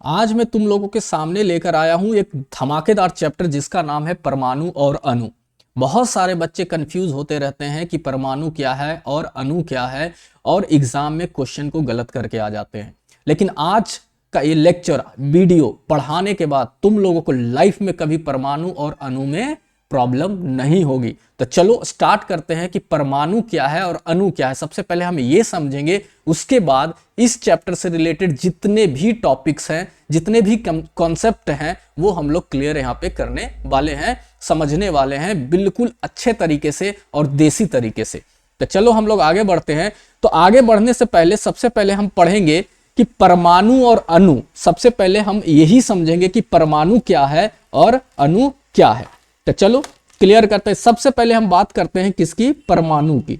आज मैं तुम लोगों के सामने लेकर आया हूं एक धमाकेदार चैप्टर जिसका नाम है परमाणु और अणु। बहुत सारे बच्चे कंफ्यूज होते रहते हैं कि परमाणु क्या है और अणु क्या है, और एग्जाम में क्वेश्चन को गलत करके आ जाते हैं। लेकिन आज का ये लेक्चर वीडियो पढ़ाने के बाद तुम लोगों को लाइफ में कभी परमाणु और अणु में प्रॉब्लम नहीं होगी। तो चलो स्टार्ट करते हैं कि परमाणु क्या है और अणु क्या है। सबसे पहले हम ये समझेंगे, उसके बाद इस चैप्टर से रिलेटेड जितने भी टॉपिक्स हैं, जितने भी कॉन्सेप्ट हैं, वो हम लोग क्लियर यहाँ पे करने वाले हैं, समझने वाले हैं बिल्कुल अच्छे तरीके से और देसी तरीके से। तो चलो हम लोग आगे बढ़ते हैं। तो आगे बढ़ने से पहले सबसे पहले हम पढ़ेंगे कि परमाणु और अणु। सबसे पहले हम यही समझेंगे कि परमाणु क्या है और अणु क्या है। तो चलो क्लियर करते हैं। सबसे पहले हम बात करते हैं किसकी, परमाणु की,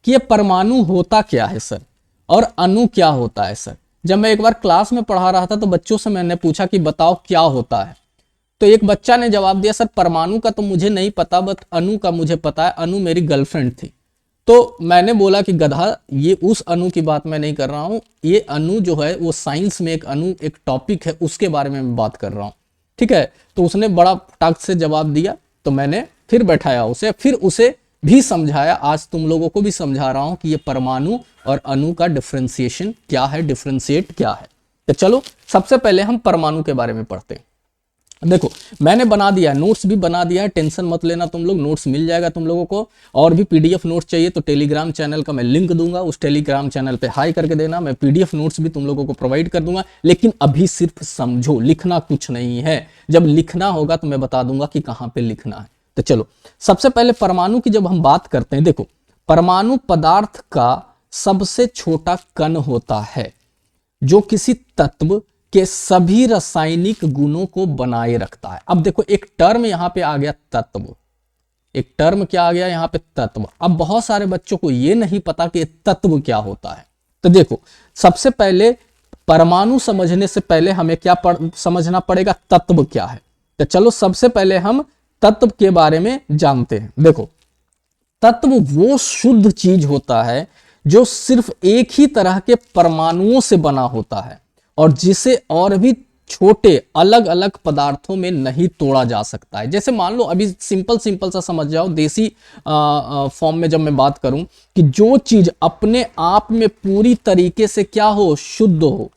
कि ये परमाणु होता क्या है सर और अणु क्या होता है सर। जब मैं एक बार क्लास में पढ़ा रहा था तो बच्चों से मैंने पूछा कि बताओ क्या होता है, तो एक बच्चा ने जवाब दिया, सर परमाणु का तो मुझे नहीं पता, बट अणु का मुझे पता है, अणु मेरी गर्लफ्रेंड थी। तो मैंने बोला कि गधा, ये उस अणु की बात मैं नहीं कर रहा हूं, ये अणु जो है वो साइंस में एक अणु एक टॉपिक है, उसके बारे में मैं बात कर रहा हूं, ठीक है। तो उसने बड़ा टक से जवाब दिया, तो मैंने फिर बैठाया उसे, फिर उसे भी समझाया। आज तुम लोगों को भी समझा रहा हूं कि ये परमाणु और अणु का डिफरेंशिएशन क्या है, डिफरेंशिएट क्या है। तो चलो सबसे पहले हम परमाणु के बारे में पढ़ते हैं। देखो मैंने बना दिया, नोट्स भी बना दिया है, टेंशन मत लेना तुम लोग, नोट्स मिल जाएगा तुम लोगों को। और भी पीडीएफ नोट्स चाहिए तो टेलीग्राम चैनल का मैं लिंक दूंगा, उस टेलीग्राम चैनल पे हाई करके देना, मैं पीडीएफ नोट्स भी तुम लोगों को प्रोवाइड कर दूंगा। लेकिन अभी सिर्फ समझो, लिखना कुछ नहीं है, जब लिखना होगा तो मैं बता दूंगा कि कहाँ पे लिखना है। तो चलो सबसे पहले परमाणु की जब हम बात करते हैं, देखो परमाणु पदार्थ का सबसे छोटा कण होता है जो किसी तत्व के सभी रासायनिक गुणों को बनाए रखता है। अब देखो एक टर्म यहां पे आ गया तत्व, एक टर्म क्या आ गया यहां पे, तत्व। अब बहुत सारे बच्चों को यह नहीं पता कि तत्व क्या होता है। तो देखो सबसे पहले परमाणु समझने से पहले हमें क्या समझना पड़ेगा, तत्व क्या है। तो चलो सबसे पहले हम तत्व के बारे में जानते हैं। देखो तत्व वो शुद्ध चीज होता है जो सिर्फ एक ही तरह के परमाणुओं से बना होता है और जिसे और भी छोटे अलग अलग पदार्थों में नहीं तोड़ा जा सकता है। जैसे मान लो, अभी सिंपल सा समझ जाओ, देसी फॉर्म में जब मैं बात करूं कि जो चीज अपने आप में पूरी तरीके से क्या हो, शुद्ध हो,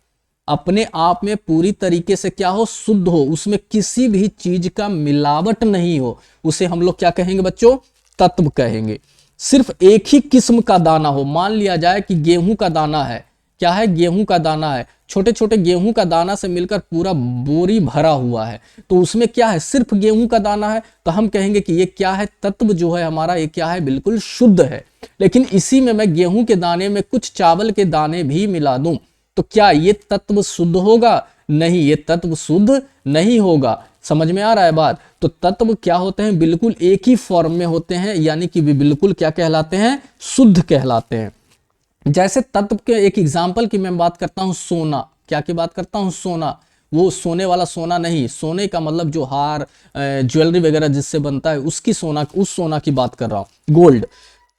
अपने आप में पूरी तरीके से क्या हो, शुद्ध हो, उसमें किसी भी चीज का मिलावट नहीं हो, उसे हम लोग क्या कहेंगे बच्चों, तत्व कहेंगे। सिर्फ एक ही किस्म का दाना हो, मान लिया जाए कि गेहूं का दाना है, क्या है, गेहूं का दाना है, छोटे छोटे गेहूं का दाना से मिलकर पूरा बोरी भरा हुआ है, तो उसमें क्या है, सिर्फ गेहूं का दाना है, तो हम कहेंगे कि ये क्या है, तत्व जो है हमारा, ये क्या है, बिल्कुल शुद्ध है। लेकिन इसी में मैं गेहूं के दाने में कुछ चावल के दाने भी मिला दूं तो क्या ये तत्व शुद्ध होगा? नहीं, ये तत्व शुद्ध नहीं होगा। समझ में आ रहा है बात? तो तत्व क्या होते हैं, बिल्कुल एक ही फॉर्म में होते हैं, यानी कि वे बिल्कुल क्या कहलाते हैं, शुद्ध कहलाते हैं। जैसे तत्व के एक एग्जाम्पल की मैं बात करता हूं, सोना, क्या की बात करता हूं, सोना, वो सोने वाला सोना नहीं, सोने का मतलब जो हार ज्वेलरी वगैरह जिससे बनता है उसकी सोना, उस सोना की बात कर रहा हूं, गोल्ड।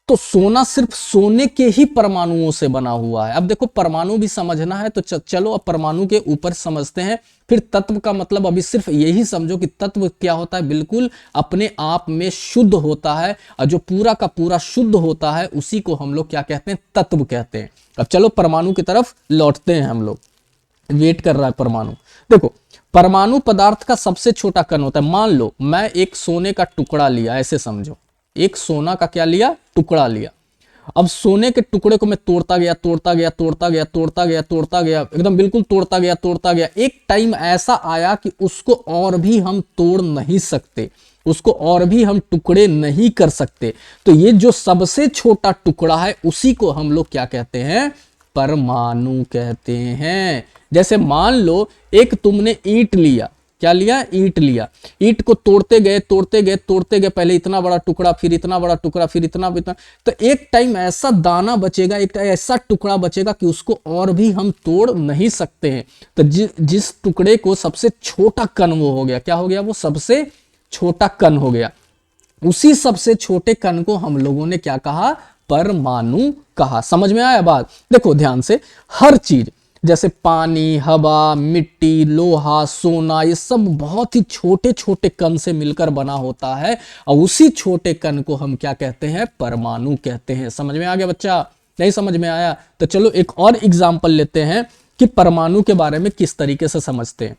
तो सोना सिर्फ सोने के ही परमाणुओं से बना हुआ है। अब देखो परमाणु भी समझना है तो चलो अब परमाणु के ऊपर समझते हैं, फिर तत्व का मतलब अभी सिर्फ यही समझो कि तत्व क्या होता है, बिल्कुल अपने आप में शुद्ध होता है, और जो पूरा का पूरा शुद्ध होता है उसी को हम लोग क्या कहते हैं, तत्व कहते हैं। अब चलो परमाणु की तरफ लौटते हैं, हम लोग वेट कर रहा है परमाणु। देखो परमाणु पदार्थ का सबसे छोटा कण होता है। मान लो मैं एक सोने का टुकड़ा लिया, ऐसे समझो, एक सोना का क्या लिया, टुकड़ा लिया। अब सोने के टुकड़े को मैं तोड़ता गया, एकदम बिल्कुल तोड़ता गया। एक टाइम ऐसा आया कि उसको और भी हम तोड़ नहीं सकते, उसको और भी हम टुकड़े नहीं कर सकते। तो ये जो सबसे छोटा टुकड़ा है उसी को हम लोग क्या कहते हैं, परमाणु कहते हैं। जैसे मान लो एक तुमने ईंट लिया, क्या लिया, ईंट लिया, ईंट को तोड़ते गए, पहले इतना बड़ा टुकड़ा, फिर इतना बड़ा टुकड़ा, फिर इतना, तो एक टाइम ऐसा दाना बचेगा, एक ऐसा टुकड़ा बचेगा कि उसको और भी हम तोड़ नहीं सकते हैं। तो जिस टुकड़े को सबसे छोटा कण वो हो गया, क्या हो गया, वो सबसे छोटा कण हो गया। उसी सबसे छोटे कण को हम लोगों ने क्या कहा, परमाणु कहा। समझ में आया बात? देखो ध्यान से, हर चीज जैसे पानी, हवा, मिट्टी, लोहा, सोना, ये सब बहुत ही छोटे छोटे कण से मिलकर बना होता है और उसी छोटे कण को हम क्या कहते हैं? परमाणु कहते हैं। समझ में आ गया बच्चा? नहीं समझ में आया तो चलो एक और एग्जाम्पल लेते हैं कि परमाणु के बारे में किस तरीके से समझते हैं।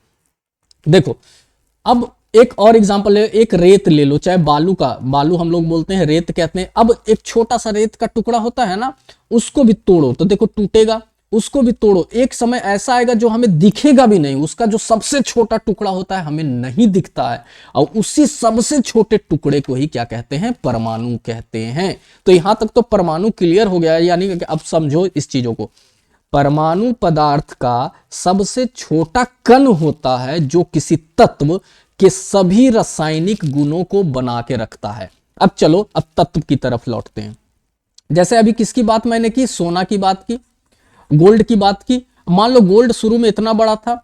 देखो अब एक और एग्जांपल ले, एक रेत ले लो, चाहे बालू का, बालू हम लोग बोलते हैं, रेत कहते हैं। अब एक छोटा सा रेत का टुकड़ा होता है ना, उसको भी तोड़ो तो देखो टूटेगा, उसको भी तोड़ो, एक समय ऐसा आएगा जो हमें दिखेगा भी नहीं, उसका जो सबसे छोटा टुकड़ा होता है हमें नहीं दिखता है, और उसी सबसे छोटे टुकड़े को ही क्या कहते हैं? परमाणु कहते हैं। तो यहां तक तो परमाणु क्लियर हो गया, यानी कि अब समझो इस चीजों को। परमाणु पदार्थ का सबसे छोटा कण होता है जो किसी तत्व के सभी रासायनिक गुणों को बना के रखता है। अब चलो अब तत्व की तरफ लौटते हैं। जैसे अभी किसकी बात मैंने की? सोना की बात की, गोल्ड की बात की। मान लो गोल्ड शुरू में इतना बड़ा था,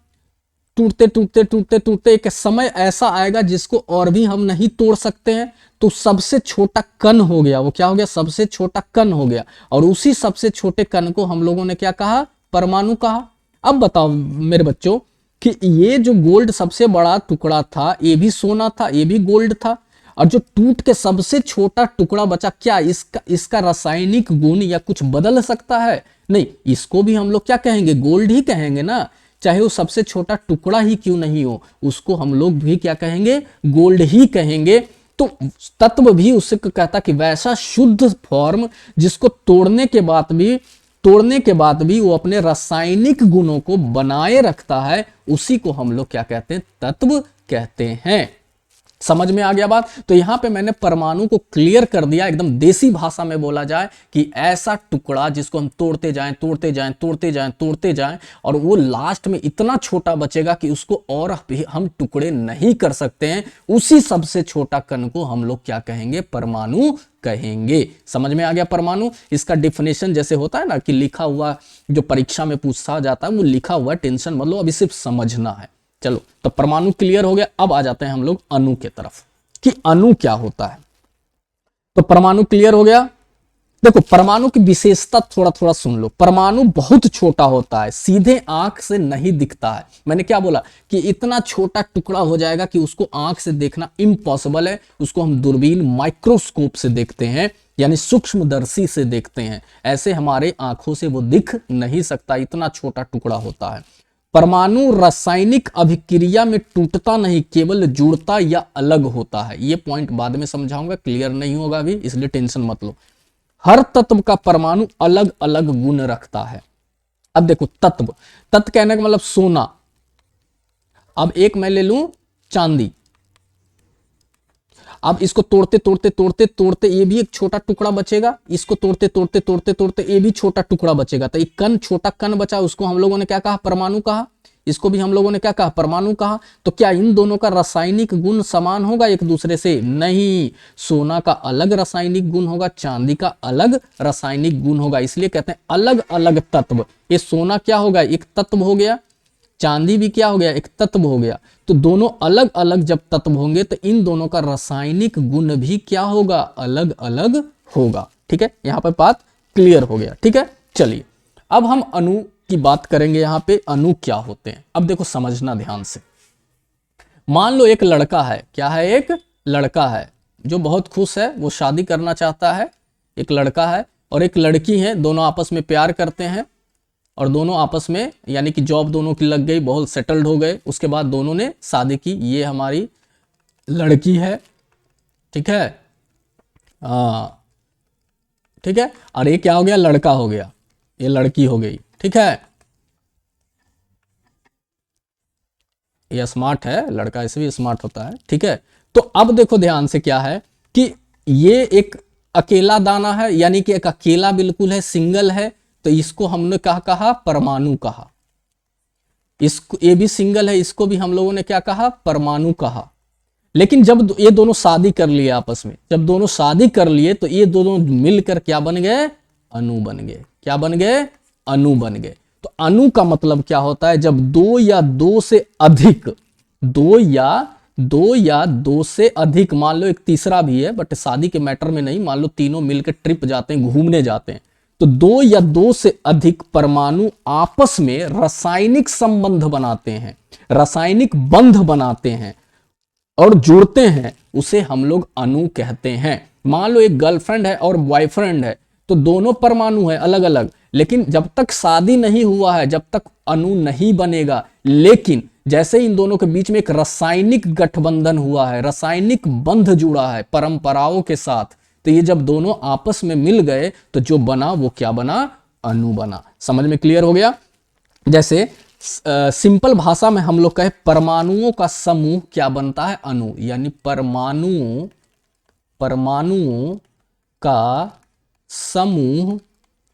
टूटते टूटते टूटते टूटते एक समय ऐसा आएगा जिसको और भी हम नहीं तोड़ सकते हैं, तो सबसे छोटा कण हो गया, वो क्या हो गया? सबसे छोटा कण हो गया, और उसी सबसे छोटे कण को हम लोगों ने क्या कहा? परमाणु कहा। अब बताओ मेरे बच्चों कि ये जो गोल्ड सबसे बड़ा टुकड़ा था, ये भी सोना था, ये भी गोल्ड था, और जो टूट के सबसे छोटा टुकड़ा बचा, क्या इसका रासायनिक गुण या कुछ बदल सकता है? नहीं, इसको भी हम लोग क्या कहेंगे? गोल्ड ही कहेंगे ना, चाहे वो सबसे छोटा टुकड़ा ही क्यों नहीं हो, उसको हम लोग भी क्या कहेंगे? गोल्ड ही कहेंगे। तो तत्व भी उससे कहता कि वैसा शुद्ध फॉर्म जिसको तोड़ने के बाद भी वो अपने रासायनिक गुणों को बनाए रखता है, उसी को हम लोग क्या कहते हैं? तत्व कहते हैं। समझ में आ गया बात? तो यहां पे मैंने परमाणु को क्लियर कर दिया, एकदम देसी भाषा में बोला जाए कि ऐसा टुकड़ा जिसको हम तोड़ते जाएं तोड़ते जाएं तोड़ते जाएं तोड़ते जाएं, और वो लास्ट में इतना छोटा बचेगा कि उसको और हम टुकड़े नहीं कर सकते हैं, उसी सबसे छोटा कण को हम लोग क्या कहेंगे? परमाणु कहेंगे। समझ में आ गया? परमाणु, इसका डिफिनेशन जैसे होता है ना कि लिखा हुआ, जो परीक्षा में पूछा जाता है वो लिखा हुआ, टेंशन मतलब अभी सिर्फ समझना है। चलो तो परमाणु क्लियर हो गया। अब आ जाते हैं हम लोग अणु के तरफ कि अणु क्या होता है। तो परमाणु क्लियर हो गया। देखो परमाणु की विशेषता थोड़ा थोड़ा सुन लो। परमाणु बहुत छोटा होता है, सीधे आंख से नहीं दिखता है। मैंने क्या बोला कि इतना छोटा टुकड़ा हो जाएगा कि उसको आंख से देखना इम्पॉसिबल है, उसको हम दूरबीन माइक्रोस्कोप से देखते हैं, यानी सूक्ष्मदर्शी से देखते हैं, ऐसे हमारे आंखों से वो दिख नहीं सकता, इतना छोटा टुकड़ा होता है। परमाणु रासायनिक अभिक्रिया में टूटता नहीं, केवल जुड़ता या अलग होता है। ये पॉइंट बाद में समझाऊंगा, क्लियर नहीं होगा अभी, इसलिए टेंशन मत लो। हर तत्व का परमाणु अलग अलग गुण रखता है। अब देखो तत्व कहने का मतलब सोना। अब एक मैं ले लूं चांदी, अब इसको तोड़ते तोड़ते तोड़ते तोड़ते ये भी एक छोटा टुकड़ा बचेगा, इसको तोड़ते तोड़ते तोड़ते तोड़ते ये भी छोटा टुकड़ा बचेगा, तो एक कण, छोटा कण बचा, उसको हम लोगों ने क्या कहा? परमाणु कहा। इसको भी हम लोगों ने क्या कहा? परमाणु कहा। तो क्या इन दोनों का रासायनिक गुण समान होगा एक दूसरे से? नहीं, सोना का अलग रासायनिक गुण होगा, चांदी का अलग रासायनिक गुण होगा, इसलिए कहते हैं अलग अलग तत्व। ये सोना क्या होगा? एक तत्व हो गया, चांदी भी क्या हो गया? एक तत्व हो गया। तो दोनों अलग अलग जब तत्व होंगे तो इन दोनों का रासायनिक गुण भी क्या होगा? अलग अलग होगा। ठीक है, यहां पर बात क्लियर हो गया। ठीक है, चलिए अब हम अणु की बात करेंगे। यहां पे अणु क्या होते हैं, अब देखो समझना ध्यान से। मान लो एक लड़का है, क्या है? एक लड़का है जो बहुत खुश है, वो शादी करना चाहता है। एक लड़का है और एक लड़की है, दोनों आपस में प्यार करते हैं, और दोनों आपस में यानी कि जॉब दोनों की लग गई, बहुत सेटल्ड हो गए, उसके बाद दोनों ने शादी की। ये हमारी लड़की है, ठीक है, ठीक है, और ये क्या हो गया? लड़का हो गया, ये लड़की हो गई। ठीक है, ये स्मार्ट है, लड़का ऐसे भी स्मार्ट होता है। ठीक है, तो अब देखो ध्यान से क्या है कि ये एक अकेला दाना है, यानी कि एक अकेला बिल्कुल है, सिंगल है, तो इसको हमने क्या कहा? परमाणु कहा। इसको, ये भी सिंगल है, इसको भी हम लोगों ने क्या कहा? परमाणु कहा। लेकिन जब ये दोनों शादी कर लिए आपस में, जब दोनों शादी कर लिए तो ये दोनों मिलकर क्या बन गए? अणु बन गए। क्या बन गए? अणु बन गए। तो अणु का मतलब क्या होता है? जब दो या दो से अधिक, दो या दो से अधिक, मान लो एक तीसरा भी है बट शादी के मैटर में नहीं, मान लो तीनों मिलकर ट्रिप जाते हैं, घूमने जाते हैं, तो दो या दो से अधिक परमाणु आपस में रासायनिक संबंध बनाते हैं, रासायनिक बंध बनाते हैं और जुड़ते हैं, उसे हम लोग अणु कहते हैं। मान लो एक गर्लफ्रेंड है और बॉयफ्रेंड है, तो दोनों परमाणु है अलग अलग, लेकिन जब तक शादी नहीं हुआ है, जब तक अणु नहीं बनेगा। लेकिन जैसे इन दोनों के बीच में एक रासायनिक गठबंधन हुआ है, रासायनिक बंध जुड़ा है परंपराओं के साथ, तो ये जब दोनों आपस में मिल गए तो जो बना वो क्या बना, अणु बना। समझ में क्लियर हो गया। जैसे सिंपल भाषा में हम लोग कहे परमाणुओं का समूह क्या बनता है, अणु। यानी परमाणुओं का समूह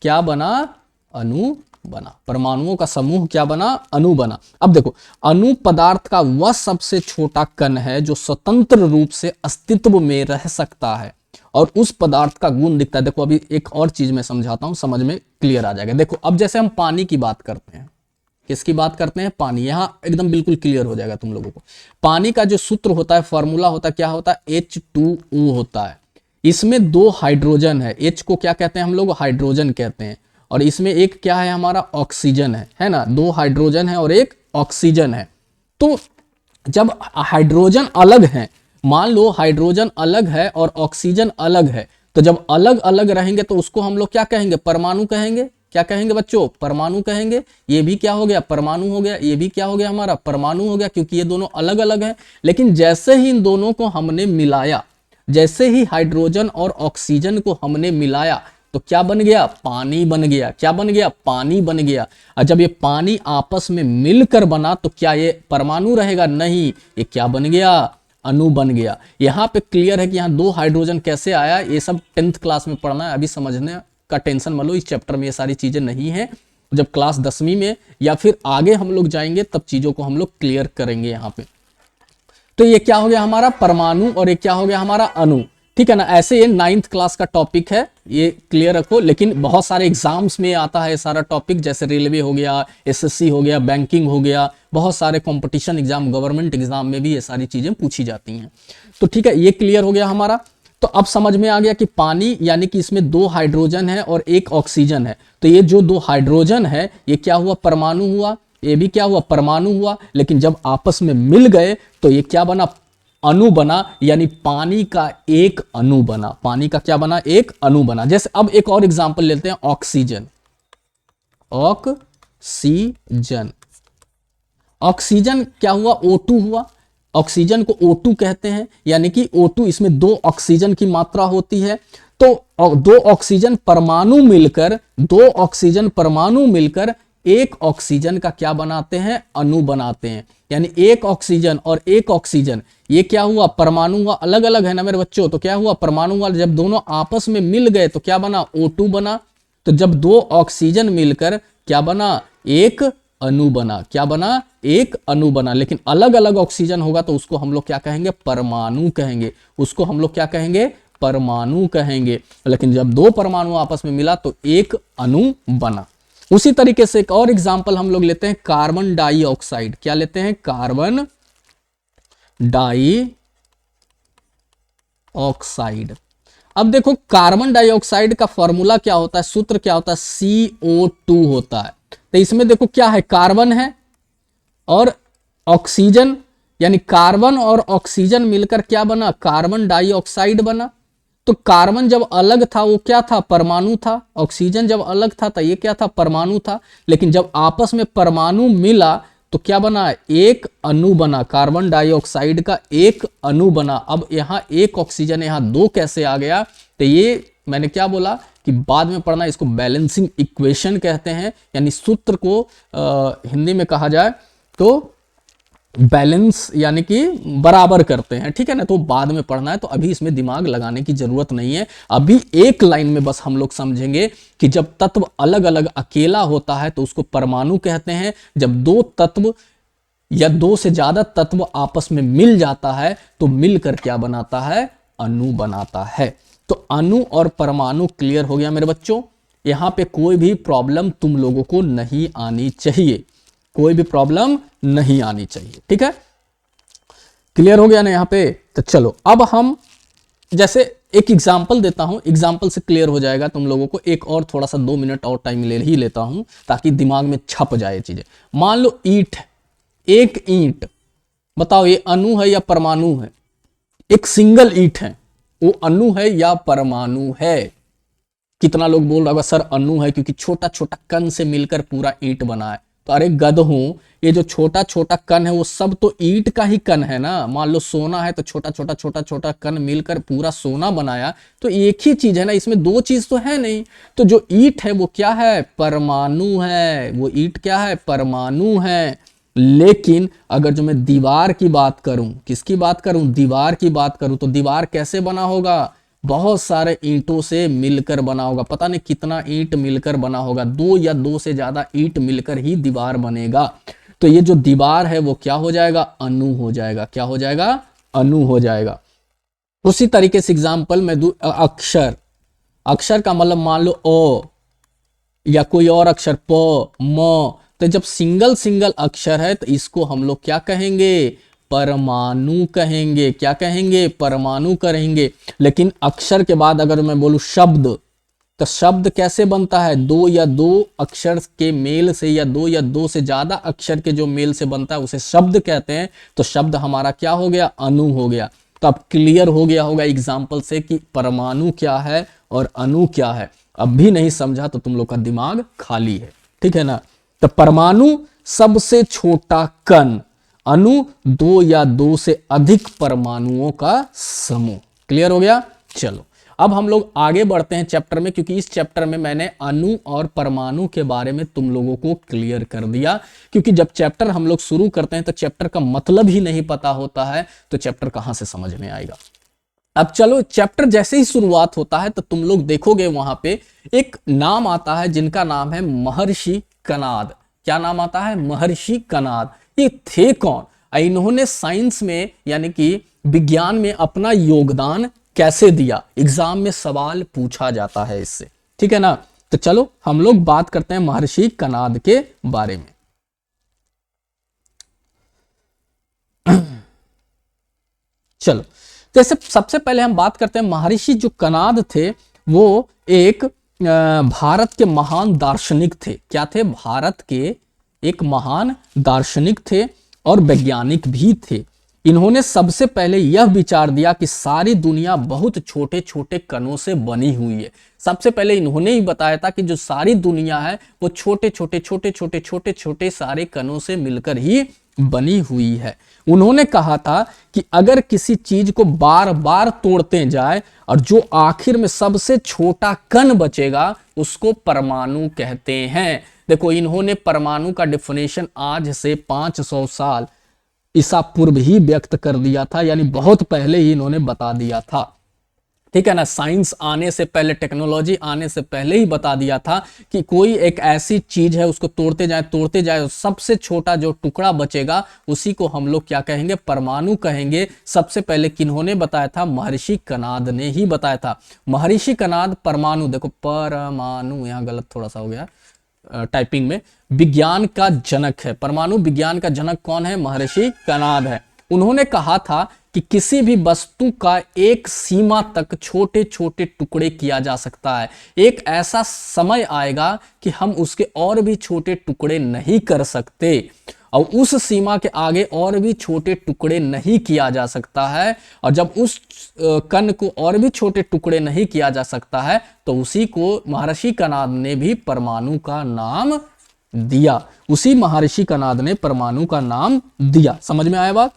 क्या बना, अणु बना। परमाणुओं का समूह क्या बना, अणु बना। अब देखो, अणु पदार्थ का वह सबसे छोटा कण है जो स्वतंत्र रूप से अस्तित्व में रह सकता है और उस पदार्थ का गुण दिखता है। देखो अभी एक और चीज मैं समझाता हूं, समझ में क्लियर आ जाएगा। देखो अब जैसे हम पानी की बात करते हैं, किसकी बात करते हैं, पानी। यहां एकदम बिल्कुल क्लियर हो जाएगा तुम लोगों को। पानी का जो सूत्र होता है, फॉर्मूला होता है, क्या होता है, H2O होता है। इसमें दो हाइड्रोजन है, H को क्या कहते हैं हम लोग, हाइड्रोजन कहते हैं, और इसमें एक क्या है हमारा, ऑक्सीजन है ना। दो हाइड्रोजन है और एक ऑक्सीजन है। तो जब हाइड्रोजन अलग है, मान लो हाइड्रोजन अलग है और ऑक्सीजन अलग है, तो जब अलग अलग रहेंगे तो उसको हम लोग क्या कहेंगे, परमाणु कहेंगे। क्या कहेंगे बच्चों, परमाणु कहेंगे। ये भी क्या हो गया, परमाणु हो गया। ये भी क्या हो गया हमारा, परमाणु हो गया, क्योंकि ये दोनों अलग अलग हैं। लेकिन जैसे ही इन दोनों को हमने मिलाया, जैसे ही हाइड्रोजन और ऑक्सीजन को हमने मिलाया, तो क्या बन गया, पानी बन गया। क्या बन गया, पानी बन गया। और जब ये पानी आपस में मिलकर बना तो क्या ये परमाणु रहेगा, नहीं, ये क्या बन गया, अणु बन गया। यहां पे क्लियर है कि यहां दो हाइड्रोजन कैसे आया, ये सब 10th क्लास में पढ़ना है, अभी समझने का टेंशन मत लो। इस चैप्टर में ये सारी चीजें नहीं है। जब क्लास 10वीं में या फिर आगे हम लोग जाएंगे तब चीजों को हम लोग क्लियर करेंगे यहाँ पे। तो ये क्या हो गया हमारा, परमाणु, और ये क्या हो गया हमारा, अणु। ठीक है ना। ऐसे ये 9th क्लास का टॉपिक है, ये क्लियर रखो। लेकिन बहुत सारे एग्जाम्स में आता है सारा टॉपिक, जैसे रेलवे हो गया, एसएससी हो गया, बैंकिंग हो गया, बहुत सारे कंपटीशन एग्जाम, गवर्नमेंट एग्जाम में भी ये सारी चीजें पूछी जाती हैं। तो ठीक है, ये क्लियर हो गया हमारा। तो अब समझ में आ गया कि पानी यानी कि इसमें दो हाइड्रोजन है और एक ऑक्सीजन है। तो ये जो दो हाइड्रोजन है ये क्या हुआ, परमाणु हुआ। ये भी क्या हुआ, परमाणु हुआ। लेकिन जब आपस में मिल गए तो ये क्या बना, अणु बना। यानी पानी का एक अणु बना। पानी का क्या बना, एक अणु बना। जैसे अब एक और एग्जांपल लेते हैं, ऑक्सीजन। ऑक्सीजन, ऑक्सीजन क्या हुआ, O2 हुआ। ऑक्सीजन को O2 कहते हैं, यानी कि O2, इसमें दो ऑक्सीजन की मात्रा होती है। तो दो ऑक्सीजन परमाणु मिलकर एक ऑक्सीजन का क्या बनाते हैं, अणु बनाते हैं। यानी एक ऑक्सीजन और एक ऑक्सीजन, ये क्या हुआ, परमाणु हुआ। अलग अलग है ना मेरे बच्चों, तो क्या हुआ, परमाणु हुआ। जब दोनों आपस में मिल गए तो क्या बना, O2 बना। तो जब दो ऑक्सीजन मिलकर क्या बना, एक अणु बना। क्या बना, एक अणु बना। लेकिन अलग अलग ऑक्सीजन होगा तो उसको हम लोग क्या कहेंगे, परमाणु कहेंगे। उसको हम लोग क्या कहेंगे, परमाणु कहेंगे। लेकिन जब दो परमाणु आपस में मिला तो एक अणु बना। उसी तरीके से एक और एग्जांपल हम लोग लेते हैं, कार्बन डाइऑक्साइड। क्या लेते हैं, कार्बन डाइऑक्साइड। अब देखो कार्बन डाइऑक्साइड का फॉर्मूला क्या होता है, सूत्र क्या होता है, CO2 होता है। तो इसमें देखो क्या है, कार्बन है और ऑक्सीजन, यानी कार्बन और ऑक्सीजन मिलकर क्या बना, कार्बन डाइऑक्साइड बना। तो कार्बन जब अलग था वो क्या था, परमाणु था। ऑक्सीजन जब अलग था तो ये क्या था, परमाणु था। लेकिन जब आपस में परमाणु मिला तो क्या बना, एक अणु बना। कार्बन डाइऑक्साइड का एक अणु बना। अब यहाँ एक ऑक्सीजन, यहाँ दो कैसे आ गया, तो ये मैंने क्या बोला कि बाद में पढ़ना, इसको बैलेंसिंग इक्वेशन कहते हैं। यानी सूत्र को हिंदी में कहा जाए तो बैलेंस, यानी कि बराबर करते हैं। ठीक है ना। तो बाद में पढ़ना है, तो अभी इसमें दिमाग लगाने की जरूरत नहीं है। अभी एक लाइन में बस हम लोग समझेंगे कि जब तत्व अलग अलग अकेला होता है तो उसको परमाणु कहते हैं। जब दो तत्व या दो से ज्यादा तत्व आपस में मिल जाता है तो मिलकर क्या बनाता है, अणु बनाता है। तो अणु और परमाणु क्लियर हो गया मेरे बच्चों। यहां पे कोई भी प्रॉब्लम तुम लोगों को नहीं आनी चाहिए, कोई भी प्रॉब्लम नहीं आनी चाहिए। ठीक है, क्लियर हो गया ना यहाँ पे। तो चलो अब हम जैसे एक एग्जाम्पल देता हूं, एग्जाम्पल से क्लियर हो जाएगा तुम लोगों को। एक और थोड़ा सा 2 मिनट और टाइम ले ही लेता हूं ताकि दिमाग में छप जाए चीजें। मान लो ईंट है, एक ईंट, बताओ ये अणु है या परमाणु है? एक सिंगल ईंट है, वो अणु है या परमाणु है? कितना लोग बोल रहा होगा सर अणु है, क्योंकि छोटा छोटा कण से मिलकर पूरा ईंट बना है। तो अरे गधों, ये जो छोटा छोटा कण है वो सब तो ईंट का ही कण है ना। मान लो सोना है तो छोटा छोटा छोटा छोटा कण मिलकर पूरा सोना बनाया, तो एक ही चीज है ना, इसमें दो चीज तो है नहीं। तो जो ईंट है वो क्या है? परमाणु है। वो ईंट क्या है? परमाणु है। लेकिन अगर जो मैं दीवार की बात करूं, किसकी बात करूं? दीवार की बात करूं, तो दीवार कैसे बना होगा? बहुत सारे ईंटों से मिलकर बना होगा। पता नहीं कितना ईंट मिलकर बना होगा, दो या दो से ज्यादा ईंट मिलकर ही दीवार बनेगा। तो ये जो दीवार है वो क्या हो जाएगा? अणु हो जाएगा। क्या हो जाएगा? अणु हो जाएगा। उसी तरीके से एग्जांपल मैं दूं, अक्षर। अक्षर का मतलब मान लो ओ या कोई और अक्षर प म। तो जब सिंगल सिंगल अक्षर है तो इसको हम लोग क्या कहेंगे? परमाणु कहेंगे। क्या कहेंगे? परमाणु कहेंगे। लेकिन अक्षर के बाद अगर मैं बोलूं शब्द, तो शब्द कैसे बनता है? दो या दो अक्षर के मेल से, या दो या दो से ज्यादा अक्षर के जो मेल से बनता है उसे शब्द कहते हैं। तो शब्द हमारा क्या हो गया? अणु हो गया। तो अब क्लियर हो गया होगा एग्जाम्पल से कि परमाणु क्या है और अणु क्या है। अब भी नहीं समझा तो तुम लोग का दिमाग खाली है, ठीक है ना। तो परमाणु सबसे छोटा कण, अणु दो या दो से अधिक परमाणुओं का समूह। क्लियर हो गया? चलो अब हम लोग आगे बढ़ते हैं चैप्टर में, क्योंकि इस चैप्टर में मैंने अणु और परमाणु के बारे में तुम लोगों को क्लियर कर दिया। क्योंकि जब चैप्टर हम लोग शुरू करते हैं तो चैप्टर का मतलब ही नहीं पता होता है, तो चैप्टर कहां से समझ में आएगा। अब चलो, चैप्टर जैसे ही शुरुआत होता है तो तुम लोग देखोगे वहां पे एक नाम आता है जिनका नाम है महर्षि कणाद। क्या नाम आता है? महर्षि कणाद। ये थे कौन? इन्होंने साइंस में यानी कि विज्ञान में अपना योगदान कैसे दिया? एग्जाम में सवाल पूछा जाता है इससे, ठीक है ना। तो चलो हम लोग बात करते हैं महर्षि कणाद के बारे में। चलो, जैसे सबसे पहले हम बात करते हैं महर्षि जो कणाद थे वो एक भारत के महान दार्शनिक थे। क्या थे? भारत के एक महान दार्शनिक थे और वैज्ञानिक भी थे। इन्होंने सबसे पहले यह विचार दिया कि सारी दुनिया बहुत छोटे छोटे कणों से बनी हुई है। सबसे पहले इन्होंने ही बताया था कि जो सारी दुनिया है वो छोटे छोटे छोटे छोटे छोटे छोटे सारे कणों से मिलकर ही बनी हुई है। उन्होंने कहा था कि अगर किसी चीज को बार बार तोड़ते जाए और जो आखिर में सबसे छोटा कण बचेगा उसको परमाणु कहते हैं। देखो, इन्होंने परमाणु का डेफिनेशन आज से 500 साल ईसा पूर्व ही व्यक्त कर दिया था, यानी बहुत पहले ही इन्होंने बता दिया था, ठीक है ना। साइंस आने से पहले, टेक्नोलॉजी आने से पहले ही बता दिया था कि कोई एक ऐसी चीज है उसको तोड़ते जाए सबसे छोटा जो टुकड़ा बचेगा उसी को हम लोग क्या कहेंगे? परमाणु कहेंगे। सबसे पहले किन्होंने बताया था? महर्षि कणाद ने ही बताया था। महर्षि कणाद परमाणु, देखो परमाणु यहां गलत थोड़ा सा हो गया टाइपिंग में, विज्ञान का जनक है। परमाणु विज्ञान का जनक कौन है? महर्षि कणाद है। उन्होंने कहा था कि किसी भी वस्तु का एक सीमा तक छोटे छोटे टुकड़े किया जा सकता है। एक ऐसा समय आएगा कि हम उसके और भी छोटे टुकड़े नहीं कर सकते, और उस सीमा के आगे और भी छोटे टुकड़े नहीं किया जा सकता है। और जब उस कण को और भी छोटे टुकड़े नहीं किया जा सकता है तो उसी को महर्षि कणाद ने भी परमाणु का नाम दिया। उसी महर्षि कणाद ने परमाणु का नाम दिया। समझ में आया बात?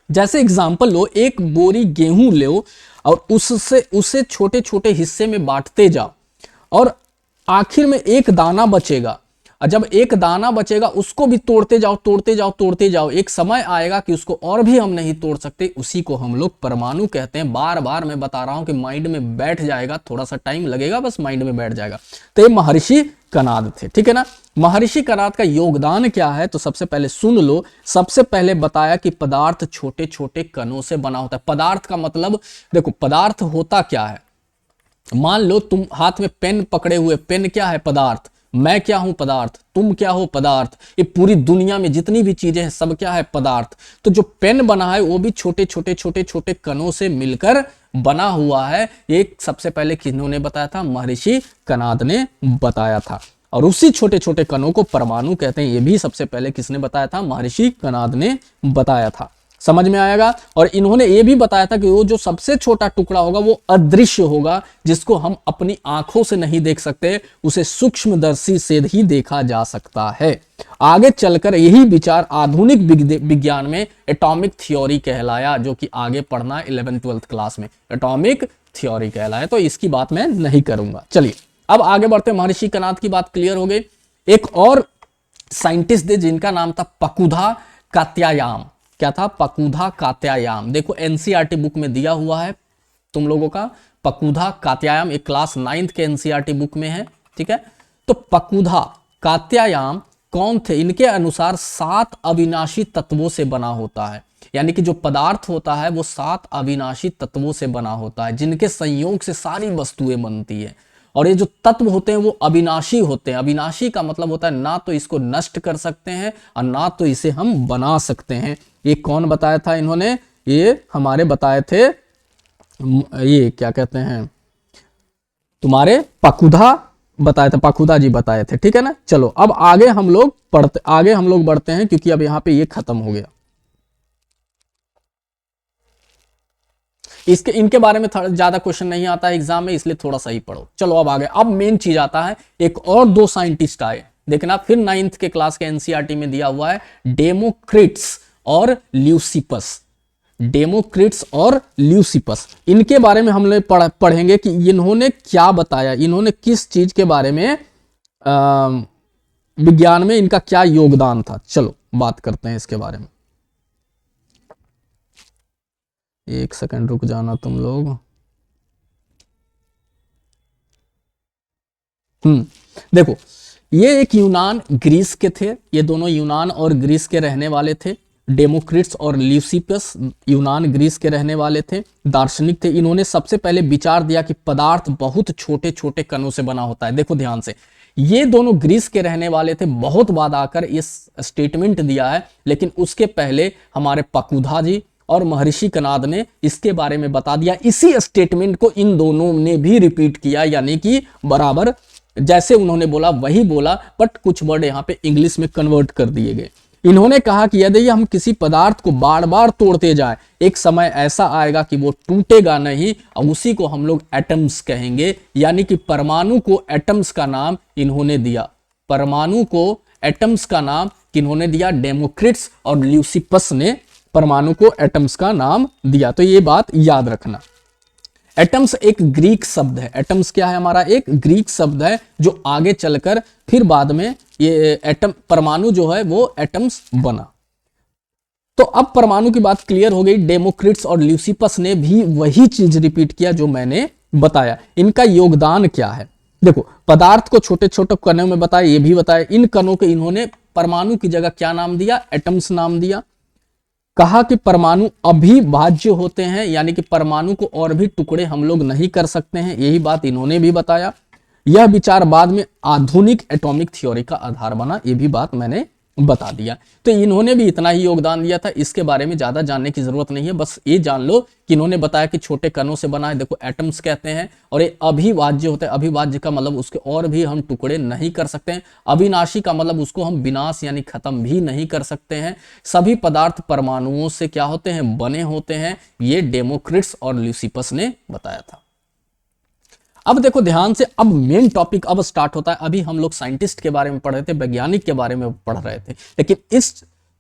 जैसे एग्जाम्पल लो, एक बोरी गेहूं लो और उसे छोटे छोटे हिस्से में बांटते जाओ और आखिर में एक दाना बचेगा। और जब एक दाना बचेगा उसको भी तोड़ते जाओ, एक समय आएगा कि उसको और भी हम नहीं तोड़ सकते, उसी को हम लोग परमाणु कहते हैं। बार बार मैं बता रहा हूं कि माइंड में बैठ जाएगा, थोड़ा सा टाइम लगेगा, बस माइंड में बैठ जाएगा। तो ये महर्षि कणाद थे, ठीक है ना। महर्षि कणाद का योगदान क्या है तो सबसे पहले सुन लो। सबसे पहले बताया कि पदार्थ छोटे छोटे कणों से बना होता है। पदार्थ का मतलब देखो, पदार्थ होता क्या है? मान लो तुम हाथ में पेन पकड़े हुए, पेन क्या है? पदार्थ। मैं क्या हूं पदार्थ, तुम क्या हो पदार्थ, ये पूरी दुनिया में जितनी भी चीजें हैं सब क्या है पदार्थ। तो जो पेन बना है वो भी छोटे छोटे छोटे छोटे कणों से मिलकर बना हुआ है। ये सबसे पहले किन्होंने बताया था, महर्षि कणाद ने बताया था। और उसी छोटे छोटे कणों को परमाणु कहते हैं, ये भी सबसे पहले किसने बताया था, महर्षि कणाद ने बताया था। समझ में आएगा। और इन्होंने ये भी बताया था कि वो जो सबसे छोटा टुकड़ा होगा वो अदृश्य होगा, जिसको हम अपनी आंखों से नहीं देख सकते, उसे सूक्ष्मदर्शी से ही देखा जा सकता है। आगे चलकर यही विचार आधुनिक विज्ञान में एटॉमिक थ्योरी कहलाया, जो कि आगे पढ़ना है 11th-12th क्लास में, एटॉमिक थ्योरी कहलाया। तो इसकी बात मैं नहीं करूंगा। चलिए अब आगे बढ़ते। महर्षि कणाद की बात क्लियर हो गई। एक और साइंटिस्ट थे जिनका नाम था पकुधा कात्यायान। क्या था, पकुधा कात्यायान। देखो एनसीईआरटी बुक में दिया हुआ है तुम लोगों का, पकुधा कात्यायान, एक क्लास 9th के एनसीईआरटी बुक में है, ठीक है। तो पकुधा कात्यायान कौन थे, इनके अनुसार 7 अविनाशी तत्वों से बना होता है। यानी कि जो पदार्थ होता है वो 7 अविनाशी तत्वों से बना होता है, जिनके संयोग से सारी वस्तुएं बनती है। और ये जो तत्व होते हैं वो अविनाशी होते हैं। अविनाशी का मतलब होता है ना तो इसको नष्ट कर सकते हैं और ना तो इसे हम बना सकते हैं। ये कौन बताया था इन्होंने, ये हमारे बताए थे, ये क्या कहते हैं तुम्हारे पकुधा बताए थे, पकुधा जी बताए थे, ठीक है ना। चलो अब आगे हम लोग बढ़ते हैं, क्योंकि अब यहां पे ये खत्म हो गया। इनके बारे में ज्यादा क्वेश्चन नहीं आता है एग्जाम में, इसलिए थोड़ा सा ही पढ़ो। चलो अब आगे, अब मेन चीज आता है। एक और 2 साइंटिस्ट आए, देखना फिर 9th के क्लास के एनसीईआरटी में दिया हुआ है, डेमोक्रिट्स और ल्यूसिपस। डेमोक्रिट्स और ल्यूसिपस, इनके बारे में हम लोग पढ़ेंगे कि इन्होंने क्या बताया, इन्होंने किस चीज के बारे में विज्ञान में इनका क्या योगदान था। चलो बात करते हैं इसके बारे में। एक सेकंड रुक जाना तुम लोग। देखो ये एक यूनान ग्रीस के थे, ये दोनों यूनान और ग्रीस के रहने वाले थे। डेमोक्रिट्स और ल्यूसिपस यूनान ग्रीस के रहने वाले थे, दार्शनिक थे। इन्होंने सबसे पहले विचार दिया कि पदार्थ बहुत छोटे छोटे कणों से बना होता है। देखो ध्यान से, ये दोनों ग्रीस के रहने वाले थे, बहुत बाद आकर इस स्टेटमेंट दिया है, लेकिन उसके पहले हमारे पकुधा जी और महर्षि कणाद ने इसके बारे में बता दिया। इसी स्टेटमेंट को इन दोनों ने भी रिपीट किया, यानी कि बराबर जैसे उन्होंने बोला वही बोला, बट कुछ वर्ड यहां पे इंग्लिश में कन्वर्ट कर दिए गए। इन्होंने कहा कि यदि हम किसी पदार्थ को बार बार तोड़ते जाएं, एक समय ऐसा आएगा कि वो टूटेगा नहीं, और उसी को हम लोग एटम्स कहेंगे। यानी कि परमाणु को एटम्स का नाम इन्होंने दिया। परमाणु को एटम्स का नाम किन्होंने दिया, डेमोक्रिट्स और ल्यूसिपस ने परमाणु को एटम्स का नाम दिया। तो ये बात याद रखना। एटम्स एक ग्रीक शब्द है। एटम्स क्या है हमारा, एक ग्रीक शब्द है, जो आगे चलकर फिर बाद में ये एटम परमाणु जो है वो एटम्स बना। तो अब परमाणु की बात क्लियर हो गई। डेमोक्रिट्स और ल्यूसिपस ने भी वही चीज रिपीट किया जो मैंने बताया। इनका योगदान क्या है, देखो पदार्थ को छोटे छोटे कणों में बताया, ये भी बताया। इन कणों के इन्होंने परमाणु की जगह क्या नाम दिया, एटम्स नाम दिया। कहा कि परमाणु अभिभाज्य होते हैं, यानी कि परमाणु को और भी टुकड़े हम लोग नहीं कर सकते हैं, यही बात इन्होंने भी बताया। यह विचार बाद में आधुनिक एटॉमिक थ्योरी का आधार बना, यह भी बात मैंने बता दिया। तो इन्होंने भी इतना ही योगदान दिया था, इसके बारे में ज्यादा जानने की जरूरत नहीं है। बस ये जान लो कि इन्होंने बताया कि छोटे कणों से बना है, देखो एटम्स कहते हैं, और ये अभिभाज्य होता है। अभिभाज्य का मतलब उसके और भी हम टुकड़े नहीं कर सकते हैं। अविनाशी का मतलब उसको हम विनाश यानी खत्म भी नहीं कर सकते हैं। सभी पदार्थ परमाणुओं से क्या होते हैं, बने होते हैं। ये डेमोक्रिट्स और ल्यूसिपस ने बताया था। अब देखो ध्यान से, अब मेन टॉपिक अब स्टार्ट होता है। अभी हम लोग साइंटिस्ट के बारे में पढ़ रहे थे, वैज्ञानिक के बारे में पढ़ रहे थे, लेकिन इस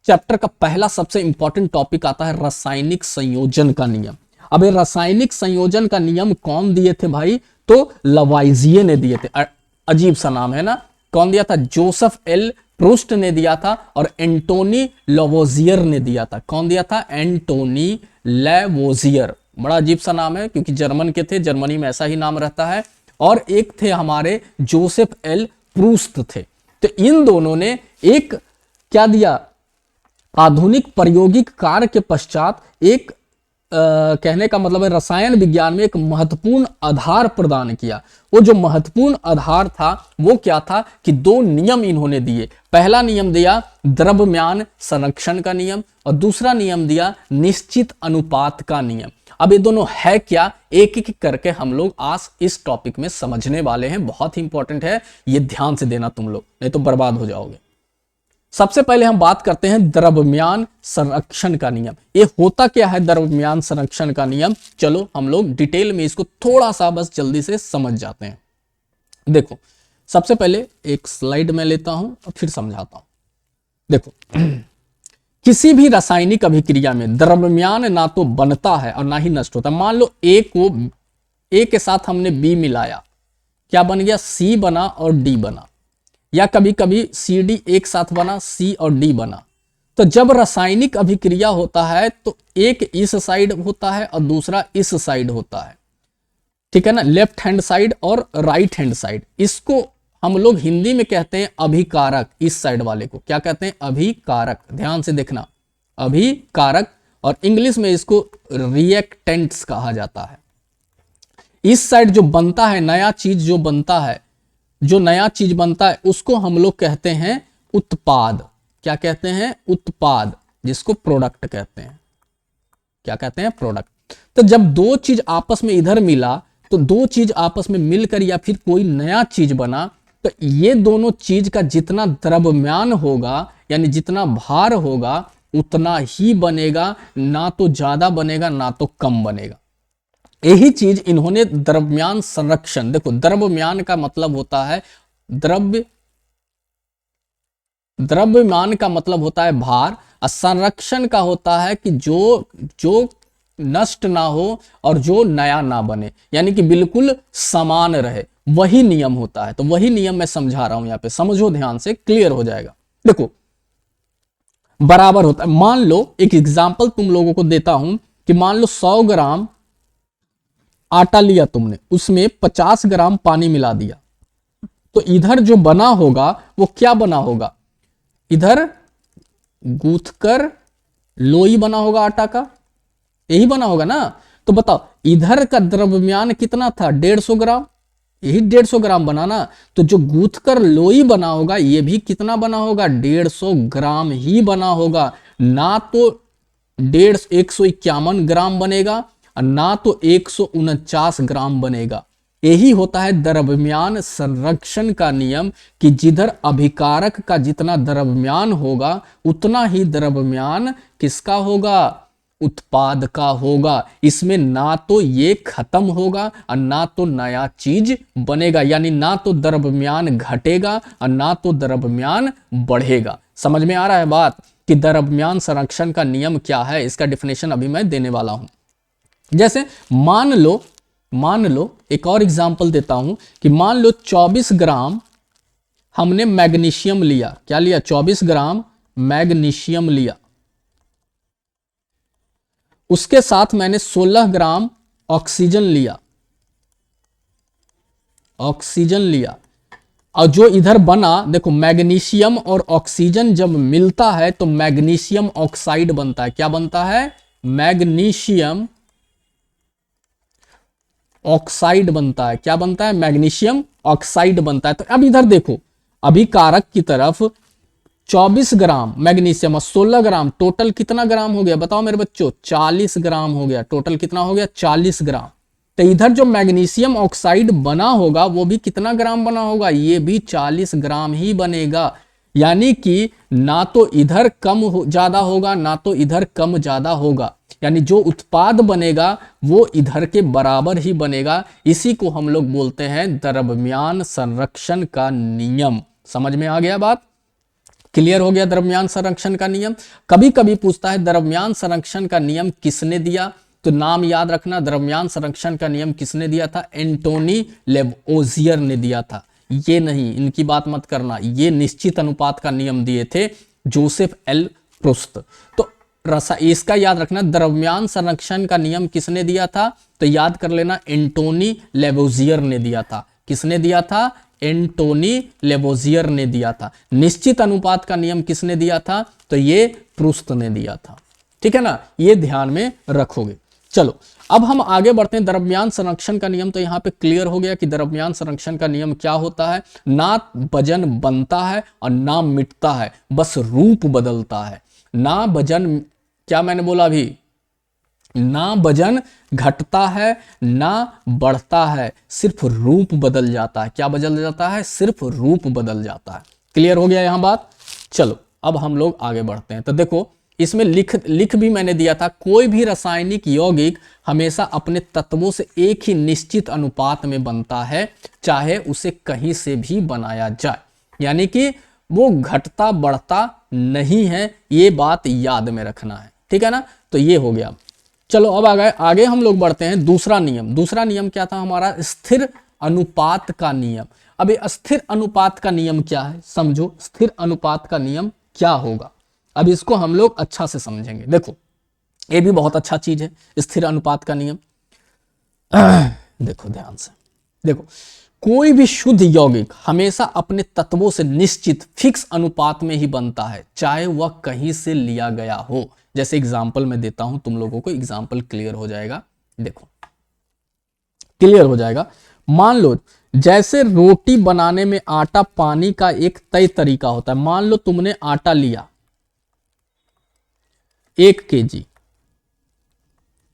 चैप्टर का पहला सबसे इंपॉर्टेंट टॉपिक आता है रासायनिक संयोजन का नियम। अब ये रासायनिक संयोजन का नियम कौन दिए थे भाई, तो लवाइजिए ने दिए थे। अजीब सा नाम है ना, कौन दिया था, जोसेफ एल प्रूस्ट ने दिया था, और एंटोनी लवोजियर ने दिया था। कौन दिया था, एंटोनी लवोजियर। बड़ा अजीब सा नाम है, क्योंकि जर्मन के थे, जर्मनी में ऐसा ही नाम रहता है। और एक थे हमारे जोसेफ एल प्रूस्ट थे। तो इन दोनों ने एक क्या दिया, आधुनिक प्रायोगिक कार्य के पश्चात एक कहने का मतलब है रसायन विज्ञान में एक महत्वपूर्ण आधार प्रदान किया। वो जो महत्वपूर्ण आधार था वो क्या था कि दो नियम इन्होंने दिए। पहला नियम दिया द्रव्यमान संरक्षण का नियम और दूसरा नियम दिया निश्चित अनुपात का नियम। अब ये दोनों है क्या, एक एक करके हम लोग आज इस टॉपिक में समझने वाले हैं। बहुत ही इंपॉर्टेंट है, ये ध्यान से देना तुम लोग, नहीं तो बर्बाद हो जाओगे। सबसे पहले हम बात करते हैं द्रव्यमान संरक्षण का नियम। ये होता क्या है द्रव्यमान संरक्षण का नियम, चलो हम लोग डिटेल में इसको थोड़ा सा बस जल्दी से समझ जाते हैं। देखो सबसे पहले एक स्लाइड में लेता हूं और फिर समझाता हूं। देखो किसी भी रासायनिक अभिक्रिया में द्रव्यमान ना तो बनता है और ना ही नष्ट होता। मान लो ए के साथ हमने बी मिलाया, क्या बन गया, सी बना और डी बना, या कभी कभी सी डी एक साथ बना, सी और डी बना। तो जब रासायनिक अभिक्रिया होता है तो एक इस साइड होता है और दूसरा इस साइड होता है, ठीक है ना, लेफ्ट हैंड साइड और राइट हैंड साइड। इसको हम लोग हिंदी में कहते हैं अभिकारक। इस साइड वाले को क्या कहते हैं, अभिकारक। ध्यान से देखना, अभिकारक। और इंग्लिश में इसको रिएक्टेंट्स कहा जाता है। इस साइड जो बनता है, नया चीज जो बनता है, जो नया चीज बनता है उसको हम लोग कहते हैं उत्पाद। क्या कहते हैं, उत्पाद, जिसको प्रोडक्ट कहते हैं। क्या कहते हैं, प्रोडक्ट। तो जब दो चीज आपस में इधर मिला, तो दो चीज आपस में मिलकर या फिर कोई नया चीज बना, तो ये दोनों चीज का जितना द्रव्यमान होगा यानी जितना भार होगा उतना ही बनेगा, ना तो ज्यादा बनेगा ना तो कम बनेगा। यही चीज इन्होंने द्रव्यमान संरक्षण, देखो द्रव्यमान का मतलब होता है द्रव्यमान का मतलब होता है भार, और संरक्षण का होता है कि जो नष्ट ना हो और जो नया ना बने, यानी कि बिल्कुल समान रहे, वही नियम होता है। तो वही नियम मैं समझा रहा हूं यहां पे, समझो ध्यान से, क्लियर हो जाएगा। देखो बराबर होता है। मान लो एक एग्जांपल तुम लोगों को देता हूं कि मान लो 100 ग्राम आटा लिया तुमने, उसमें 50 ग्राम पानी मिला दिया, तो इधर जो बना होगा वो क्या बना होगा, इधर गूंथकर लोई बना होगा आटा का, यही बना होगा ना। तो बताओ इधर का द्रव्यमान कितना था, 150 ग्राम, यही 150 ग्राम बना ना। तो जो गूंथकर लोई बना होगा ये भी कितना बना होगा, 150 ग्राम ही बना होगा, ना तो 151 ग्राम बनेगा और ना तो 149 ग्राम बनेगा। यही होता है द्रव्यमान संरक्षण का नियम कि जिधर अभिकारक का जितना द्रव्यमान होगा उतना ही द्रव्यमान किसका होगा, उत्पाद का होगा। इसमें ना तो ये खत्म होगा और ना तो नया चीज बनेगा, यानी ना तो द्रव्यमान घटेगा और ना तो द्रव्यमान बढ़ेगा। समझ में आ रहा है बात कि द्रव्यमान संरक्षण का नियम क्या है, इसका डेफिनेशन अभी मैं देने वाला हूं। जैसे मान लो एक और एग्जांपल देता हूं कि मान लो 24 ग्राम हमने मैग्नीशियम लिया, क्या लिया, 24 ग्राम मैग्नीशियम लिया, उसके साथ मैंने 16 ग्राम ऑक्सीजन लिया, और जो इधर बना, देखो मैग्नीशियम और ऑक्सीजन जब मिलता है तो मैग्नीशियम ऑक्साइड बनता है। क्या बनता है, मैग्नीशियम ऑक्साइड बनता है। क्या बनता है, मैग्नीशियम ऑक्साइड बनता है। तो अब इधर देखो, अभिकारक की तरफ 24 ग्राम मैग्नीशियम और 16 ग्राम, टोटल कितना ग्राम हो गया बताओ मेरे बच्चों, 40 ग्राम हो गया। टोटल कितना हो गया, 40 ग्राम। तो इधर जो मैग्नीशियम ऑक्साइड बना होगा वो भी कितना ग्राम बना होगा, ये भी 40 ग्राम ही बनेगा। यानी कि ना तो इधर कम ज्यादा होगा ना तो इधर कम ज्यादा होगा, यानी जो उत्पाद बनेगा वो इधर के बराबर ही बनेगा। इसी को हम लोग बोलते हैं द्रव्यमान संरक्षण का नियम। समझ में आ गया बात, क्लियर हो गया द्रव्यमान संरक्षण का नियम। कभी कभी पूछता है द्रव्यमान संरक्षण का नियम किसने दिया, तो नाम याद रखना, द्रव्यमान संरक्षण का नियम किसने दिया था, एंटोनी लेवोजियर ने दिया था। ये नहीं, इनकी बात मत करना, ये निश्चित अनुपात का नियम दिए थे जोसेफ एल प्रुस्त। तो इसका याद रखना, द्रव्यमान संरक्षण का नियम किसने दिया था, तो याद कर लेना एंटोनी लेवोजियर ने दिया था। किसने दिया था, एंटोनी लेवोजियर ने दिया था। निश्चित अनुपात का नियम किसने दिया था, तो ये प्रुस्त ने दिया था। ठीक है ना, ये ध्यान में रखोगे। चलो अब हम आगे बढ़ते हैं। द्रव्यांश संरक्षण का नियम तो यहाँ पे क्लियर हो गया कि द्रव्यांश संरक्षण का नियम क्या होता है। ना वजन बनता है और ना मिटता है, बस रूप बदलता है। ना वजन, क्या मैंने बोला अभी, ना वजन घटता है ना बढ़ता है, सिर्फ रूप बदल जाता है। क्या बदल जाता है? सिर्फ रूप बदल जाता है। क्लियर हो गया यहां बात। चलो अब हम लोग आगे बढ़ते हैं। तो देखो इसमें लिख भी मैंने दिया था, कोई भी रासायनिक यौगिक हमेशा अपने तत्वों से एक ही निश्चित अनुपात में बनता है, चाहे उसे कहीं से भी बनाया जाए। यानी कि वो घटता बढ़ता नहीं है, ये बात याद में रखना है, ठीक है ना। तो ये हो गया। चलो अब आगे हम लोग बढ़ते हैं। दूसरा नियम, दूसरा नियम क्या था हमारा? स्थिर अनुपात का नियम। अभी स्थिर अनुपात का नियम क्या है समझो। स्थिर अनुपात का नियम क्या होगा, अब इसको हम लोग अच्छा से समझेंगे। देखो ये भी बहुत अच्छा चीज है, स्थिर अनुपात का नियम। देखो ध्यान से देखो, कोई भी शुद्ध यौगिक हमेशा अपने तत्वों से निश्चित फिक्स अनुपात में ही बनता है, चाहे वह कहीं से लिया गया हो। जैसे एग्जाम्पल मैं देता हूं तुम लोगों को, एग्जाम्पल क्लियर हो जाएगा। देखो क्लियर हो जाएगा। मान लो जैसे रोटी बनाने में आटा पानी का एक तय तरीका होता है। मान लो तुमने आटा लिया 1 kg,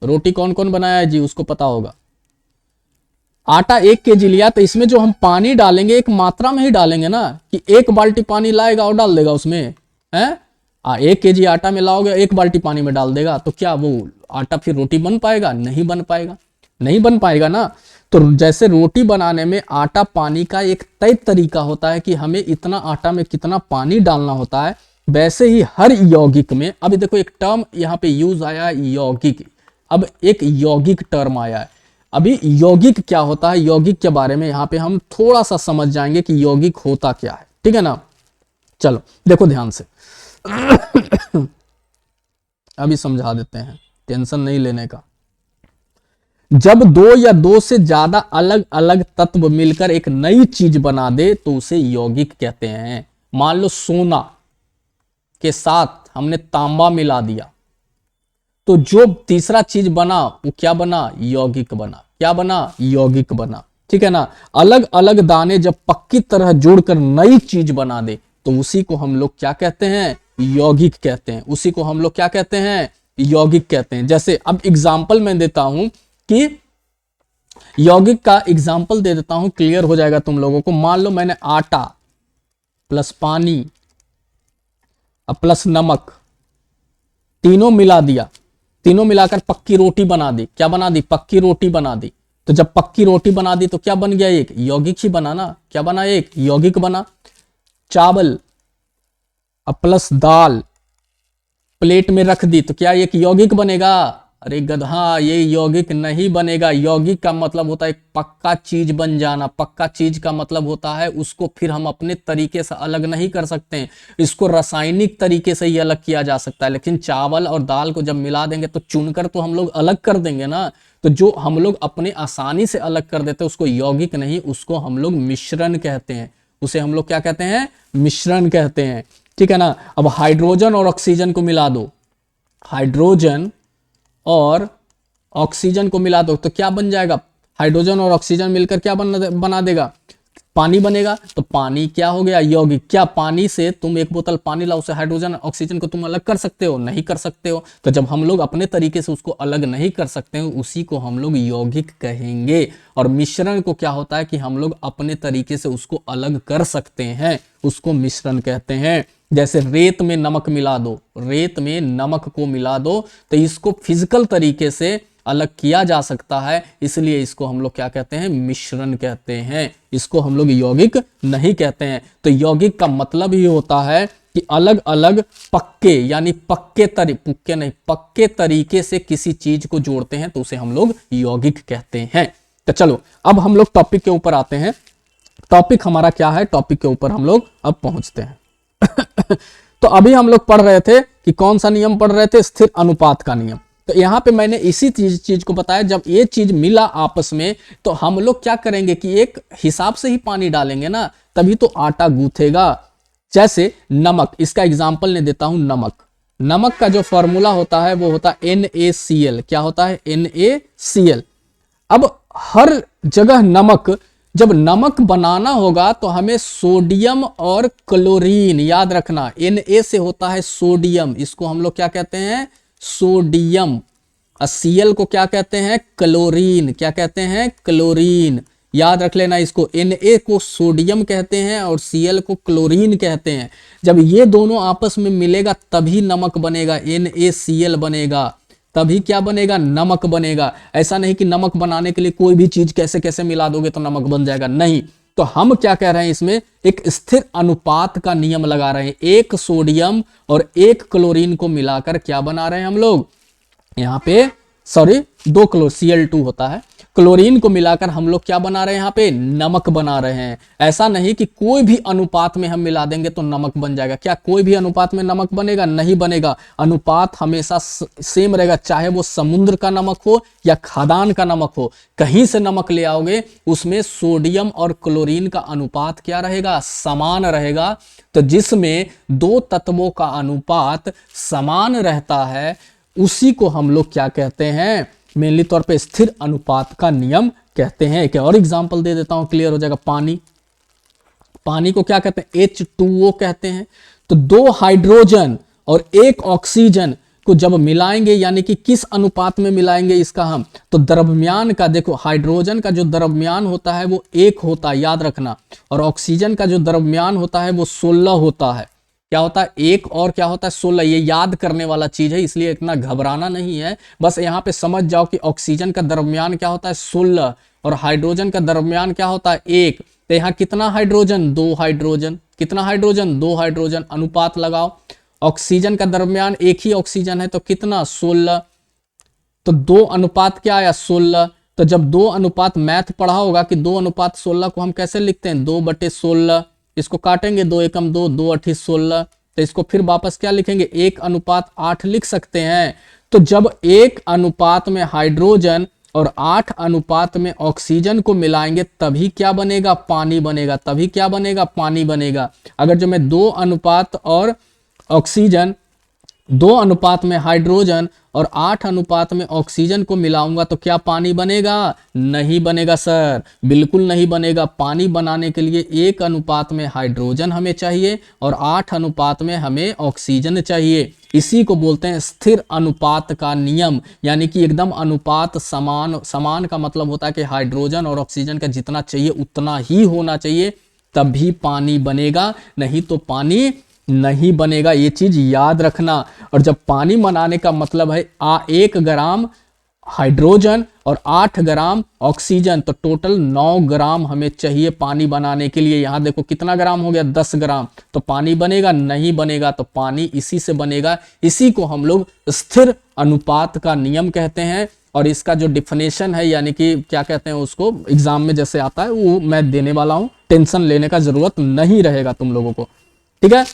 रोटी कौन कौन बनाया है जी, उसको पता होगा। आटा 1 kg लिया तो इसमें जो हम पानी डालेंगे एक मात्रा में ही डालेंगे ना, कि 1 बाल्टी पानी लाएगा और डाल देगा उसमें है। 1 kg आटा में लाओगे 1 बाल्टी पानी में डाल देगा, तो क्या वो आटा फिर रोटी बन पाएगा? नहीं बन पाएगा, नहीं बन पाएगा ना। तो जैसे रोटी बनाने में आटा पानी का एक तय तरीका होता है कि हमें इतना आटा में कितना पानी डालना होता है, वैसे ही हर यौगिक में, अभी देखो एक टर्म यहाँ पे यूज आया यौगिक, अब एक यौगिक टर्म आया है। अभी यौगिक क्या होता है, यौगिक के बारे में यहाँ पे हम थोड़ा सा समझ जाएंगे कि यौगिक होता क्या है, ठीक है ना। चलो देखो ध्यान से। अभी समझा देते हैं, टेंशन नहीं लेने का। जब 2 या 2 से ज्यादा अलग अलग तत्व मिलकर एक नई चीज बना दे तो उसे यौगिक कहते हैं। मान लो सोना के साथ हमने तांबा मिला दिया, तो जो तीसरा चीज बना वो क्या बना? यौगिक बना। क्या बना? यौगिक बना, ठीक है ना। अलग अलग दाने जब पक्की तरह जोड़कर नई चीज बना दे तो उसी को हम लोग क्या कहते हैं? यौगिक कहते हैं। उसी को हम लोग क्या कहते हैं? यौगिक कहते हैं। जैसे अब एग्जाम्पल मैं देता हूं कि यौगिक का एग्जाम्पल दे देता हूं, क्लियर हो जाएगा तुम लोगों को। मान लो मैंने आटा प्लस पानी प्लस नमक तीनों मिला दिया, तीनों मिलाकर पक्की रोटी बना दी। क्या बना दी? पक्की रोटी बना दी। तो जब पक्की रोटी बना दी तो क्या बन गया? एक यौगिक ही बना ना। क्या बना? एक यौगिक बना। चावल प्लस दाल प्लेट में रख दी तो क्या एक यौगिक बनेगा? अरे गधा, ये यौगिक नहीं बनेगा। यौगिक का मतलब होता है पक्का चीज बन जाना। पक्का चीज का मतलब होता है उसको फिर हम अपने तरीके से अलग नहीं कर सकते हैं, इसको रासायनिक तरीके से ही अलग किया जा सकता है। लेकिन चावल और दाल को जब मिला देंगे तो चुनकर तो हम लोग अलग कर देंगे ना। तो जो हम लोग अपने आसानी से अलग कर देते हैं उसको यौगिक नहीं, उसको हम लोग मिश्रण कहते हैं। उसे हम लोग क्या कहते हैं? मिश्रण कहते हैं, ठीक है ना। अब हाइड्रोजन और ऑक्सीजन को मिला दो, हाइड्रोजन और ऑक्सीजन को मिला दो तो क्या बन जाएगा? हाइड्रोजन और ऑक्सीजन मिलकर क्या बना देगा? पानी बनेगा। तो पानी क्या हो गया? यौगिक। क्या पानी से तुम एक बोतल पानी लाओ, उसे हाइड्रोजन ऑक्सीजन को तुम अलग कर सकते हो? नहीं कर सकते हो। तो जब हम लोग अपने तरीके से उसको अलग नहीं कर सकते हो, उसी को हम लोग यौगिक कहेंगे। और मिश्रण को क्या होता है कि हम लोग अपने तरीके से उसको अलग कर सकते हैं, उसको मिश्रण कहते हैं। जैसे रेत में नमक मिला दो, रेत में नमक को मिला दो तो इसको फिजिकल तरीके से अलग किया जा सकता है, इसलिए इसको हम लोग क्या कहते हैं? मिश्रण कहते हैं। इसको हम लोग यौगिक नहीं कहते हैं। तो यौगिक का मतलब ही होता है कि अलग अलग पक्के, यानी पक्के तरीके से किसी चीज को जोड़ते हैं तो उसे हम लोग यौगिक कहते हैं। तो चलो अब हम लोग टॉपिक के ऊपर आते हैं। टॉपिक हमारा क्या है? टॉपिक के ऊपर हम लोग अब पहुंचते हैं। तो अभी हम लोग पढ़ रहे थे कि कौन सा नियम पढ़ रहे थे? स्थिर अनुपात का नियम। तो यहां पे मैंने इसी चीज को बताया, जब ये चीज मिला आपस में तो हम लोग क्या करेंगे कि एक हिसाब से ही पानी डालेंगे ना, तभी तो आटा गूंथेगा। जैसे नमक, इसका एग्जाम्पल ने देता हूं नमक। नमक का जो फॉर्मूला होता है वो होता है NaCl। क्या होता है? NaCl। अब हर जगह नमक, जब नमक बनाना होगा तो हमें सोडियम और क्लोरीन, याद रखना Na से होता है सोडियम, इसको हम लोग क्या कहते हैं? सोडियम। Cl को क्या कहते हैं? क्लोरीन। क्या कहते हैं? क्लोरीन। याद रख लेना इसको, Na को सोडियम कहते हैं और Cl को क्लोरीन कहते हैं। जब ये दोनों आपस में मिलेगा तभी नमक बनेगा, NaCl बनेगा, तभी क्या बनेगा? नमक बनेगा। ऐसा नहीं कि नमक बनाने के लिए कोई भी चीज कैसे कैसे मिला दोगे तो नमक बन जाएगा, नहीं। तो हम क्या कह रहे हैं इसमें? एक स्थिर अनुपात का नियम लगा रहे हैं। एक सोडियम और एक क्लोरीन को मिलाकर क्या बना रहे हैं हम लोग? यहाँ पे सॉरी, 2 क्लोर Cl2 होता है, क्लोरीन को मिलाकर हम लोग क्या बना रहे हैं? यहाँ पे नमक बना रहे हैं। ऐसा नहीं कि कोई भी अनुपात में हम मिला देंगे तो नमक बन जाएगा। क्या कोई भी अनुपात में नमक बनेगा? नहीं बनेगा। अनुपात हमेशा सेम रहेगा, चाहे वो समुद्र का नमक हो या खदान का नमक हो। कहीं से नमक ले आओगे उसमें सोडियम और क्लोरीन का अनुपात क्या रहेगा? समान रहेगा। तो जिसमें 2 तत्वों का अनुपात समान रहता है उसी को हम लोग क्या कहते हैं? मेनली तौर पे स्थिर अनुपात का नियम कहते हैं। एक और एग्जांपल दे देता हूं, क्लियर हो जाएगा। पानी, पानी को क्या कहते हैं? H2O कहते हैं। तो 2 हाइड्रोजन और 1 ऑक्सीजन को जब मिलाएंगे, यानी कि किस अनुपात में मिलाएंगे इसका हम? तो द्रव्यमान का, देखो हाइड्रोजन का जो द्रव्यमान होता है वो 1 होता है, याद रखना, और ऑक्सीजन का जो द्रव्यमान होता है वो 16 होता है। क्या होता है? 1 और क्या होता है? 16। ये याद करने वाला चीज है, इसलिए इतना घबराना नहीं है। बस यहाँ पे समझ जाओ कि ऑक्सीजन का द्रव्यमान क्या होता है? 16, और हाइड्रोजन का द्रव्यमान क्या होता है? 1। तो यहाँ कितना हाइड्रोजन? 2 हाइड्रोजन। कितना हाइड्रोजन? 2 हाइड्रोजन। अनुपात लगाओ, ऑक्सीजन का द्रव्यमान 1 ही ऑक्सीजन है तो कितना? 16। तो 2 अनुपात क्या आया? 16। तो जब 2 अनुपात मैथ पढ़ा होगा कि 2 अनुपात 16 को हम कैसे लिखते हैं? 2/16। इसको काटेंगे, 2 एकम 2, 2 अठी 16। तो इसको फिर वापस क्या लिखेंगे? 1 अनुपात 8 लिख सकते हैं। तो जब 1 अनुपात में हाइड्रोजन और 8 अनुपात में ऑक्सीजन को मिलाएंगे तभी क्या बनेगा? पानी बनेगा। तभी क्या बनेगा? पानी बनेगा। अगर जो मैं 2 अनुपात और ऑक्सीजन, 2 अनुपात में हाइड्रोजन और 8 अनुपात में ऑक्सीजन को मिलाऊंगा तो क्या पानी बनेगा? नहीं बनेगा सर, बिल्कुल नहीं बनेगा। पानी बनाने के लिए 1 अनुपात में हाइड्रोजन हमें चाहिए और 8 अनुपात में हमें ऑक्सीजन चाहिए। इसी को बोलते हैं स्थिर अनुपात का नियम, यानी कि एकदम अनुपात समान। समान का मतलब होता है कि हाइड्रोजन और ऑक्सीजन का जितना चाहिए उतना ही होना चाहिए, तभी पानी बनेगा, नहीं तो पानी नहीं बनेगा। ये चीज याद रखना। और जब पानी बनाने का मतलब है 1 ग्राम हाइड्रोजन और 8 ग्राम ऑक्सीजन, तो टोटल 9 ग्राम हमें चाहिए पानी बनाने के लिए। यहां देखो कितना ग्राम हो गया? 10 ग्राम। तो पानी बनेगा? नहीं बनेगा। तो पानी इसी से बनेगा। इसी को हम लोग स्थिर अनुपात का नियम कहते हैं। और इसका जो डिफिनेशन है, यानी कि क्या कहते हैं उसको, एग्जाम में जैसे आता है वो मैं देने वाला हूं, टेंशन लेने का जरूरत नहीं रहेगा तुम लोगों को, ठीक है।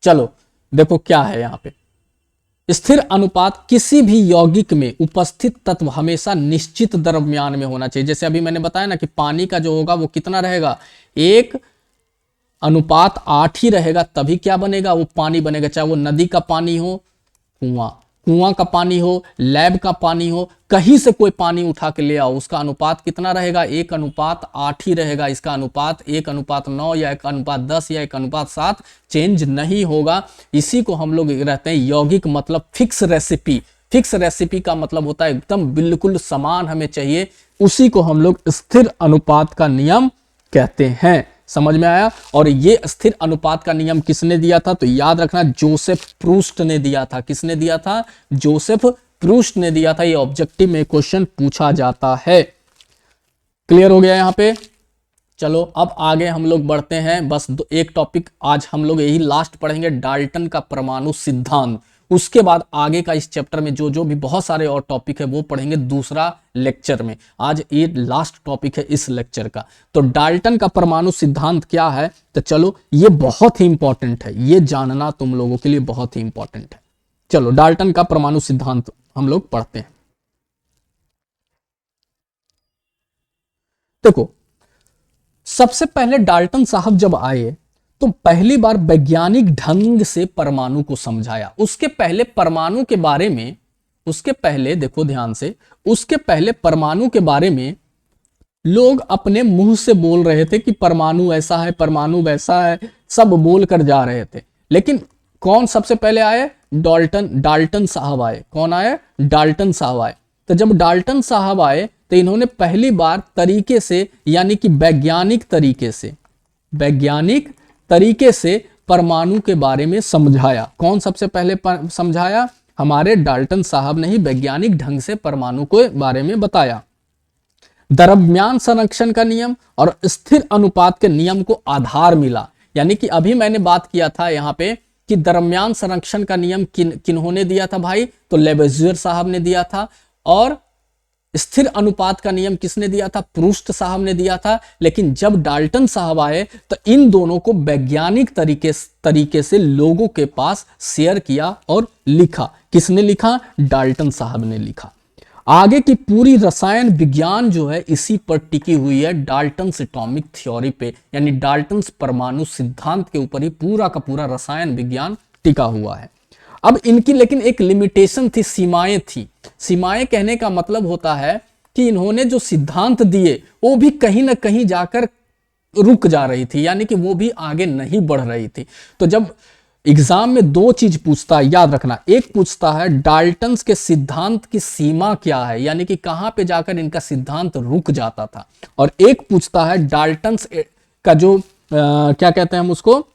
चलो देखो क्या है यहां पे। स्थिर अनुपात किसी भी यौगिक में उपस्थित तत्व हमेशा निश्चित द्रव्यमान में होना चाहिए। जैसे अभी मैंने बताया ना कि पानी का जो होगा वो कितना रहेगा? 1 अनुपात 8 ही रहेगा, तभी क्या बनेगा? वो पानी बनेगा। चाहे वो नदी का पानी हो, कुआं का पानी हो, लैब का पानी हो, कहीं से कोई पानी उठा के ले आओ, उसका अनुपात कितना रहेगा? 1 अनुपात 8 ही रहेगा। इसका अनुपात 1 अनुपात 9 या 1 अनुपात 10 या 1 अनुपात 7 चेंज नहीं होगा। इसी को हम लोग रहते हैं यौगिक, मतलब फिक्स रेसिपी। फिक्स रेसिपी का मतलब होता है एकदम बिल्कुल समान हमें चाहिए, उसी को हम लोग स्थिर अनुपात का नियम कहते हैं। समझ में आया? और ये स्थिर अनुपात का नियम किसने दिया था? तो याद रखना, जोसेफ प्रूस्ट ने दिया था। किसने दिया था? जोसेफ प्रूस्ट ने दिया था। ये ऑब्जेक्टिव में क्वेश्चन पूछा जाता है। क्लियर हो गया यहां पे? चलो अब आगे हम लोग बढ़ते हैं। बस एक टॉपिक आज हम लोग यही लास्ट पढ़ेंगे, डाल्टन का परमाणु सिद्धांत। उसके बाद आगे का इस चैप्टर में जो जो भी बहुत सारे और टॉपिक है वो पढ़ेंगे दूसरा लेक्चर में। आज ये लास्ट टॉपिक है इस लेक्चर का। तो डाल्टन का परमाणु सिद्धांत क्या है? तो चलो ये बहुत ही इंपॉर्टेंट है, ये जानना तुम लोगों के लिए बहुत ही इंपॉर्टेंट है। चलो डाल्टन का परमाणु सिद्धांत हम लोग पढ़ते हैं। देखो सबसे पहले डाल्टन साहब जब आए तो पहली बार वैज्ञानिक ढंग से परमाणु को समझाया। उसके पहले परमाणु के बारे में, उसके पहले देखो ध्यान से, उसके पहले परमाणु के बारे में लोग अपने मुंह से बोल रहे थे कि परमाणु ऐसा है, परमाणु वैसा है, सब बोल कर जा रहे थे। लेकिन कौन सबसे पहले आए? डाल्टन साहब आए। कौन आए? डाल्टन साहब आए। तो जब डाल्टन साहब आए तो इन्होंने पहली बार तरीके से, यानी कि वैज्ञानिक तरीके से परमाणु के बारे में समझाया। कौन सबसे पहले समझाया? हमारे डाल्टन साहब ने ही वैज्ञानिक ढंग से परमाणु के बारे में बताया। द्रव्यमान संरक्षण का नियम और स्थिर अनुपात के नियम को आधार मिला। यानी कि अभी मैंने बात किया था यहाँ पे कि द्रव्यमान संरक्षण का नियम किन्होंने दिया था भाई? तो लेवेज़ुइर साहब ने दिया था। और स्थिर अनुपात का नियम किसने दिया था? प्रूस्ट साहब ने दिया था। लेकिन जब डाल्टन साहब आए तो इन दोनों को वैज्ञानिक तरीके से लोगों के पास शेयर किया और लिखा। किसने लिखा? डाल्टन साहब ने लिखा। आगे की पूरी रसायन विज्ञान जो है इसी पर टिकी हुई है, डाल्टन्स एटॉमिक थ्योरी पे, यानी डाल्टन्स परमाणु सिद्धांत के ऊपर ही पूरा का पूरा रसायन विज्ञान टिका हुआ है। अब इनकी लेकिन एक लिमिटेशन थी, सीमाएं थी। सीमाएं कहने का मतलब होता है कि इन्होंने जो सिद्धांत दिए वो भी कहीं ना कहीं जाकर रुक जा रही थी, यानी कि वो भी आगे नहीं बढ़ रही थी। तो जब एग्जाम में दो चीज पूछता है, याद रखना, एक पूछता है डाल्टन्स के सिद्धांत की सीमा क्या है, यानी कि कहां पे जाकर इनका सिद्धांत रुक जाता था, और एक पूछता है डाल्टन्स का जो क्या कहते हैं हम उसको,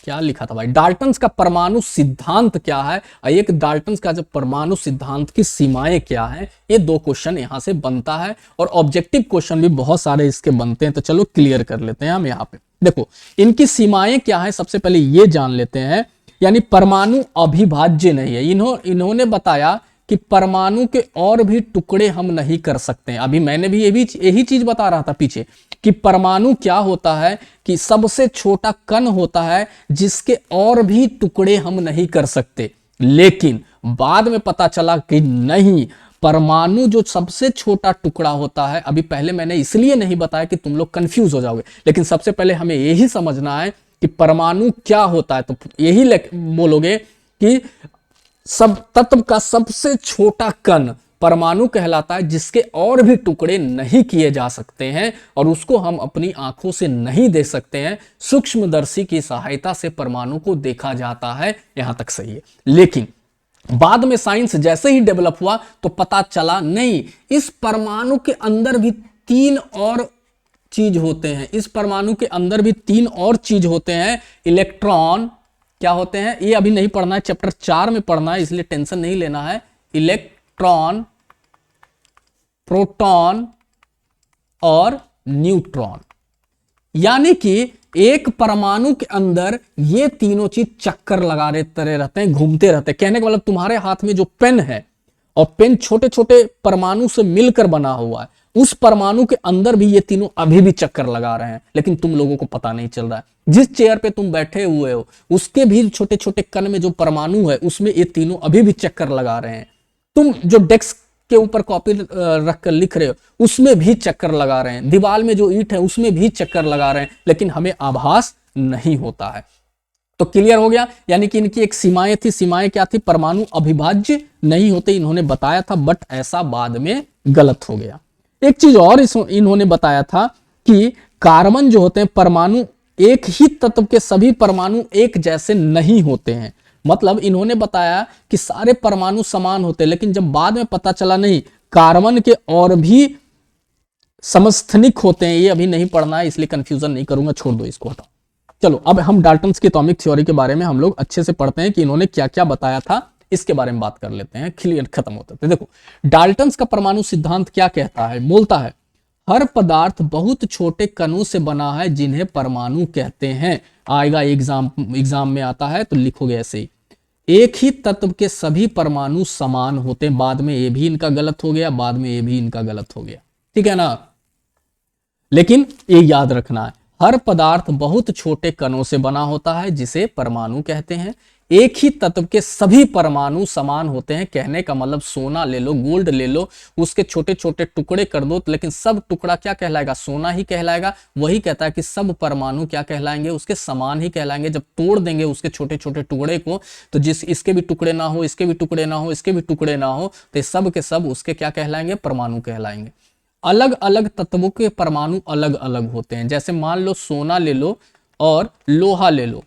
क्या लिखा था भाई, डाल्टन्स का परमाणु सिद्धांत क्या है, और एक डाल्टन्स का जो परमाणु सिद्धांत की सीमाएं क्या है। ये दो क्वेश्चन यहां से बनता है, और ऑब्जेक्टिव क्वेश्चन भी बहुत सारे इसके बनते हैं। तो चलो क्लियर कर लेते हैं हम यहाँ पे। देखो इनकी सीमाएं क्या है, सबसे पहले ये जान लेते हैं। यानी परमाणु अविभाज्य नहीं है। इन्होंने बताया कि परमाणु के और भी टुकड़े हम नहीं कर सकते हैं। अभी मैंने भी यही चीज बता रहा था पीछे कि परमाणु क्या होता है, कि सबसे छोटा कण होता है जिसके और भी टुकड़े हम नहीं कर सकते। लेकिन बाद में पता चला कि नहीं, परमाणु जो सबसे छोटा टुकड़ा होता है, अभी पहले मैंने इसलिए नहीं बताया कि तुम लोग कंफ्यूज हो जाओगे, लेकिन सबसे पहले हमें यही समझना है कि परमाणु क्या होता है। तो यही बोलोगे कि सब तत्व का सबसे छोटा कण परमाणु कहलाता है, जिसके और भी टुकड़े नहीं किए जा सकते हैं, और उसको हम अपनी आंखों से नहीं देख सकते हैं। सूक्ष्मदर्शी की सहायता से परमाणु को देखा जाता है। यहां तक सही है। लेकिन बाद में साइंस जैसे ही डेवलप हुआ तो पता चला नहीं, इस परमाणु के अंदर भी तीन और चीज होते हैं। इस परमाणु के अंदर भी तीन और चीज होते हैं। इलेक्ट्रॉन क्या होते हैं, ये अभी नहीं पढ़ना है, चैप्टर 4 में पढ़ना है, इसलिए टेंशन नहीं लेना है। इलेक्ट्रॉन, प्रोटॉन और न्यूट्रॉन। यानी कि एक परमाणु के अंदर ये तीनों चीज चक्कर लगा रहते हैं, घूमते रहते हैं। कहने का मतलब तुम्हारे हाथ में जो पेन है, और पेन छोटे छोटे परमाणु से मिलकर बना हुआ है, उस परमाणु के अंदर भी ये तीनों अभी भी चक्कर लगा रहे हैं, लेकिन तुम लोगों को पता नहीं चल रहा है। जिस चेयर पे तुम बैठे हुए हो उसके भी छोटे छोटे कण में जो परमाणु है उसमें ये तीनों अभी भी चक्कर लगा रहे हैं। तुम जो डेस्क के ऊपर कॉपी रखकर लिख रहे हो उसमें भी चक्कर लगा रहे हैं। दीवार में जो ईंट है उसमें भी चक्कर लगा रहे हैं, लेकिन हमें आभास नहीं होता है। तो क्लियर हो गया। यानी कि इनकी एक सीमाएं थी। सीमाएं क्या थी? परमाणु अविभाज्य नहीं होते, इन्होंने बताया था, बट ऐसा बाद में गलत हो गया। एक चीज और इन्होंने बताया था कि कार्बन जो होते हैं परमाणु, एक ही तत्व के सभी परमाणु एक जैसे नहीं होते हैं। मतलब इन्होंने बताया कि सारे परमाणु समान होते हैं, लेकिन जब बाद में पता चला नहीं, कार्बन के और भी समस्थानिक होते हैं। ये अभी नहीं पढ़ना है, इसलिए कंफ्यूजन नहीं करूंगा, छोड़ दो इसको, हटाओ। चलो अब हम डाल्टन्स की एटॉमिक थ्योरी के बारे में हम लोग अच्छे से पढ़ते हैं कि इन्होंने क्या क्या बताया था, इसके बारे में बात कर लेते हैं। क्लियर खत्म होता है। देखो डाल्टन्स का परमाणु सिद्धांत क्या कहता है, बोलता है हर पदार्थ बहुत छोटे कणों से बना है जिन्हें परमाणु कहते हैं। आएगा एग्जाम में आता है तो लिखोगे ऐसे ही, एक ही तत्व के सभी परमाणु समान होते हैं। बाद में ये भी इनका गलत हो गया, बाद में ये भी इनका गलत हो गया, ठीक है ना। लेकिन ये याद रखना है, हर पदार्थ बहुत छोटे कणों से बना होता है जिसे परमाणु कहते हैं। एक ही तत्व के सभी परमाणु समान होते हैं। कहने का मतलब सोना ले लो, गोल्ड ले लो, उसके छोटे छोटे टुकड़े कर दो, लेकिन सब टुकड़ा क्या कहलाएगा? सोना ही कहलाएगा। वही कहता है कि सब परमाणु क्या कहलाएंगे? उसके समान ही कहलाएंगे। जब तोड़ देंगे उसके छोटे छोटे टुकड़े को, तो जिस इसके भी टुकड़े ना हो, इसके भी टुकड़े ना हो, इसके भी टुकड़े ना हो, तो ये सब के सब उसके क्या कहलाएंगे? परमाणु कहलाएंगे। अलग अलग तत्वों के परमाणु अलग अलग होते हैं। जैसे मान लो सोना ले लो और लोहा ले लो,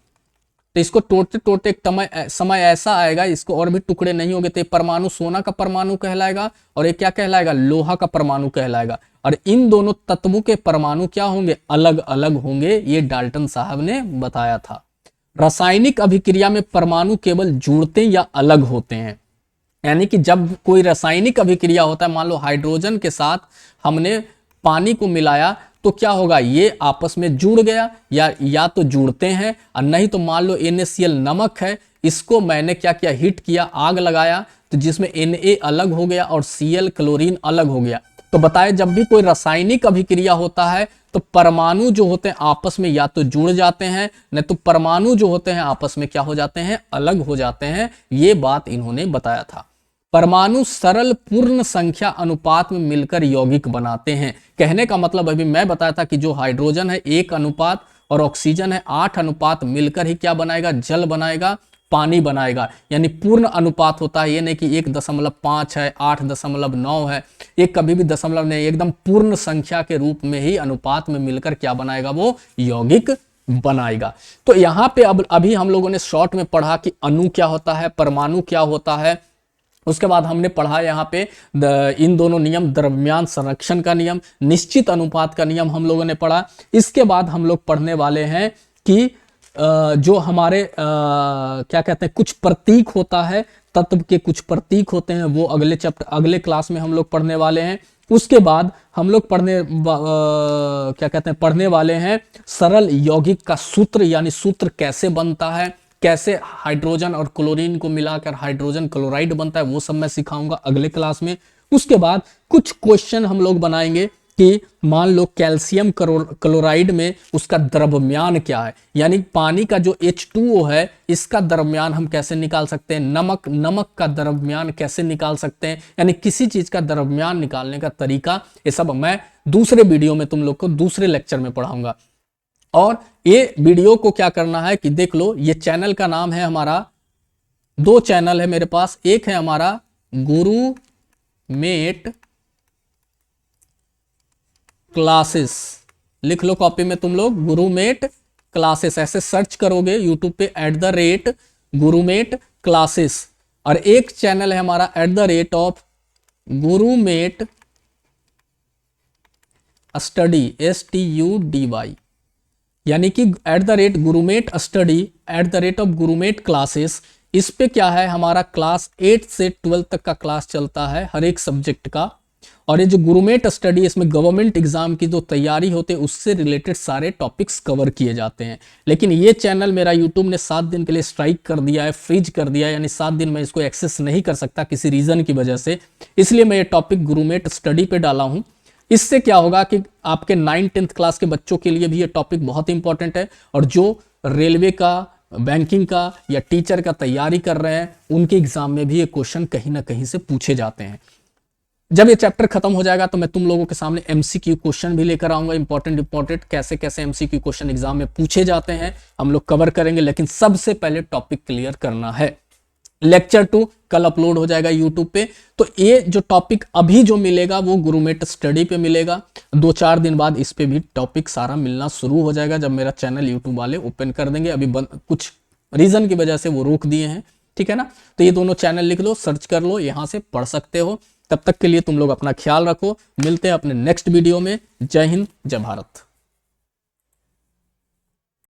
तो इसको तोड़ते तोड़ते एक समय ऐसा आएगा इसको और भी टुकड़े नहीं होंगे, तो परमाणु सोना का परमाणु कहलाएगा और ये क्या कहलाएगा? लोहा का परमाणु कहलाएगा। और इन दोनों तत्वों के परमाणु क्या होंगे? अलग अलग होंगे। ये डाल्टन साहब ने बताया था। रासायनिक अभिक्रिया में परमाणु केवल जुड़ते या अलग होते हैं। यानी कि जब कोई रासायनिक अभिक्रिया होता है, मान लो हाइड्रोजन के साथ हमने पानी को मिलाया, तो क्या होगा? ये आपस में जुड़ गया, या तो जुड़ते हैं, और नहीं तो मान लो NaCl नमक है, इसको मैंने क्या किया? हीट किया, आग लगाया, तो जिसमें Na अलग हो गया और Cl क्लोरीन अलग हो गया। तो बताए जब भी कोई रासायनिक अभिक्रिया होता है तो परमाणु जो होते हैं आपस में या तो जुड़ जाते हैं, नहीं तो परमाणु जो होते हैं आपस में क्या हो जाते हैं? अलग हो जाते हैं। ये बात इन्होंने बताया था। परमाणु सरल पूर्ण संख्या अनुपात में मिलकर यौगिक बनाते हैं। कहने का मतलब अभी मैं बताया था कि जो हाइड्रोजन है 1 अनुपात और ऑक्सीजन है 8 अनुपात मिलकर ही क्या बनाएगा? जल बनाएगा, पानी बनाएगा। यानी पूर्ण अनुपात होता है, ये नहीं कि 1.5 है, 8.9 है, ये कभी भी दशमलव नहीं, एकदम पूर्ण संख्या के रूप में ही अनुपात में मिलकर क्या बनाएगा? वो यौगिक बनाएगा। तो यहाँ पे अब अभी हम लोगों ने शॉर्ट में पढ़ा कि अणु क्या होता है, परमाणु क्या होता है। उसके बाद हमने पढ़ा यहाँ पे इन दोनों नियम, द्रव्यमान संरक्षण का नियम, निश्चित अनुपात का नियम हम लोगों ने पढ़ा। इसके बाद हम लोग पढ़ने वाले हैं कि जो हमारे क्या कहते हैं, कुछ प्रतीक होता है, तत्व के कुछ प्रतीक होते हैं, वो अगले क्लास में हम लोग पढ़ने वाले हैं। उसके बाद हम लोग पढ़ने वाले हैं सरल यौगिक का सूत्र, यानी सूत्र कैसे बनता है, कैसे हाइड्रोजन और क्लोरीन को मिलाकर हाइड्रोजन क्लोराइड बनता है, वो सब मैं सिखाऊंगा अगले क्लास में। उसके बाद कुछ क्वेश्चन हम लोग बनाएंगे कि मान लो कैल्शियम क्लोराइड में उसका द्रव्यमान क्या है, यानी पानी का जो H2O है इसका द्रव्यमान हम कैसे निकाल सकते हैं, नमक का द्रव्यमान कैसे निकाल सकते हैं, यानी किसी चीज का द्रव्यमान निकालने का तरीका, ये सब मैं दूसरे वीडियो में तुम लोग को दूसरे लेक्चर में पढ़ाऊंगा। और ये वीडियो को क्या करना है कि देख लो, ये चैनल का नाम है हमारा, 2 चैनल है मेरे पास, एक है हमारा गुरुमेट क्लासेस, लिख लो कॉपी में तुम लोग, गुरुमेट क्लासेस ऐसे सर्च करोगे यूट्यूब पे @गुरुमेट क्लासेस। और एक चैनल है हमारा @गुरुमेट स्टडी STUDY, यानी कि @गुरुमेट स्टडी @गुरुमेट क्लासेस। इस पे क्या है, हमारा क्लास 8 से 12 तक का क्लास चलता है हर एक सब्जेक्ट का। और ये जो गुरुमेट स्टडी, इसमें गवर्नमेंट एग्जाम की जो तैयारी होते है उससे रिलेटेड सारे टॉपिक्स कवर किए जाते हैं। लेकिन ये चैनल मेरा यूट्यूब ने 7 दिन के लिए स्ट्राइक कर दिया है, फ्रीज कर दिया है, यानी 7 दिन मैं इसको एक्सेस नहीं कर सकता किसी रीजन की वजह से, इसलिए मैं ये टॉपिक गुरुमेट स्टडी पे डाला हूँ। इससे क्या होगा कि आपके 9th-10th क्लास के बच्चों के लिए भी ये टॉपिक बहुत इंपॉर्टेंट है, और जो रेलवे का, बैंकिंग का या टीचर का तैयारी कर रहे हैं उनके एग्जाम में भी ये क्वेश्चन कहीं ना कहीं से पूछे जाते हैं। जब ये चैप्टर खत्म हो जाएगा तो मैं तुम लोगों के सामने MCQ क्वेश्चन भी लेकर आऊंगा, इंपॉर्टेंट कैसे कैसे MCQ क्वेश्चन एग्जाम में पूछे जाते हैं हम लोग कवर करेंगे। लेकिन सबसे पहले टॉपिक क्लियर करना है। लेक्चर 2 कल अपलोड हो जाएगा यूट्यूब पे। तो ये जो टॉपिक अभी जो मिलेगा वो गुरुमेट स्टडी पे मिलेगा। 2-4 दिन बाद इस पे भी टॉपिक सारा मिलना शुरू हो जाएगा, जब मेरा चैनल यूट्यूब वाले ओपन कर देंगे। अभी कुछ रीजन की वजह से वो रोक दिए हैं, ठीक है ना। तो ये दोनों चैनल लिख लो, सर्च कर लो, यहाँ से पढ़ सकते हो। तब तक के लिए तुम लोग अपना ख्याल रखो, मिलते हैं अपने नेक्स्ट वीडियो में। जय हिंद, जय भारत।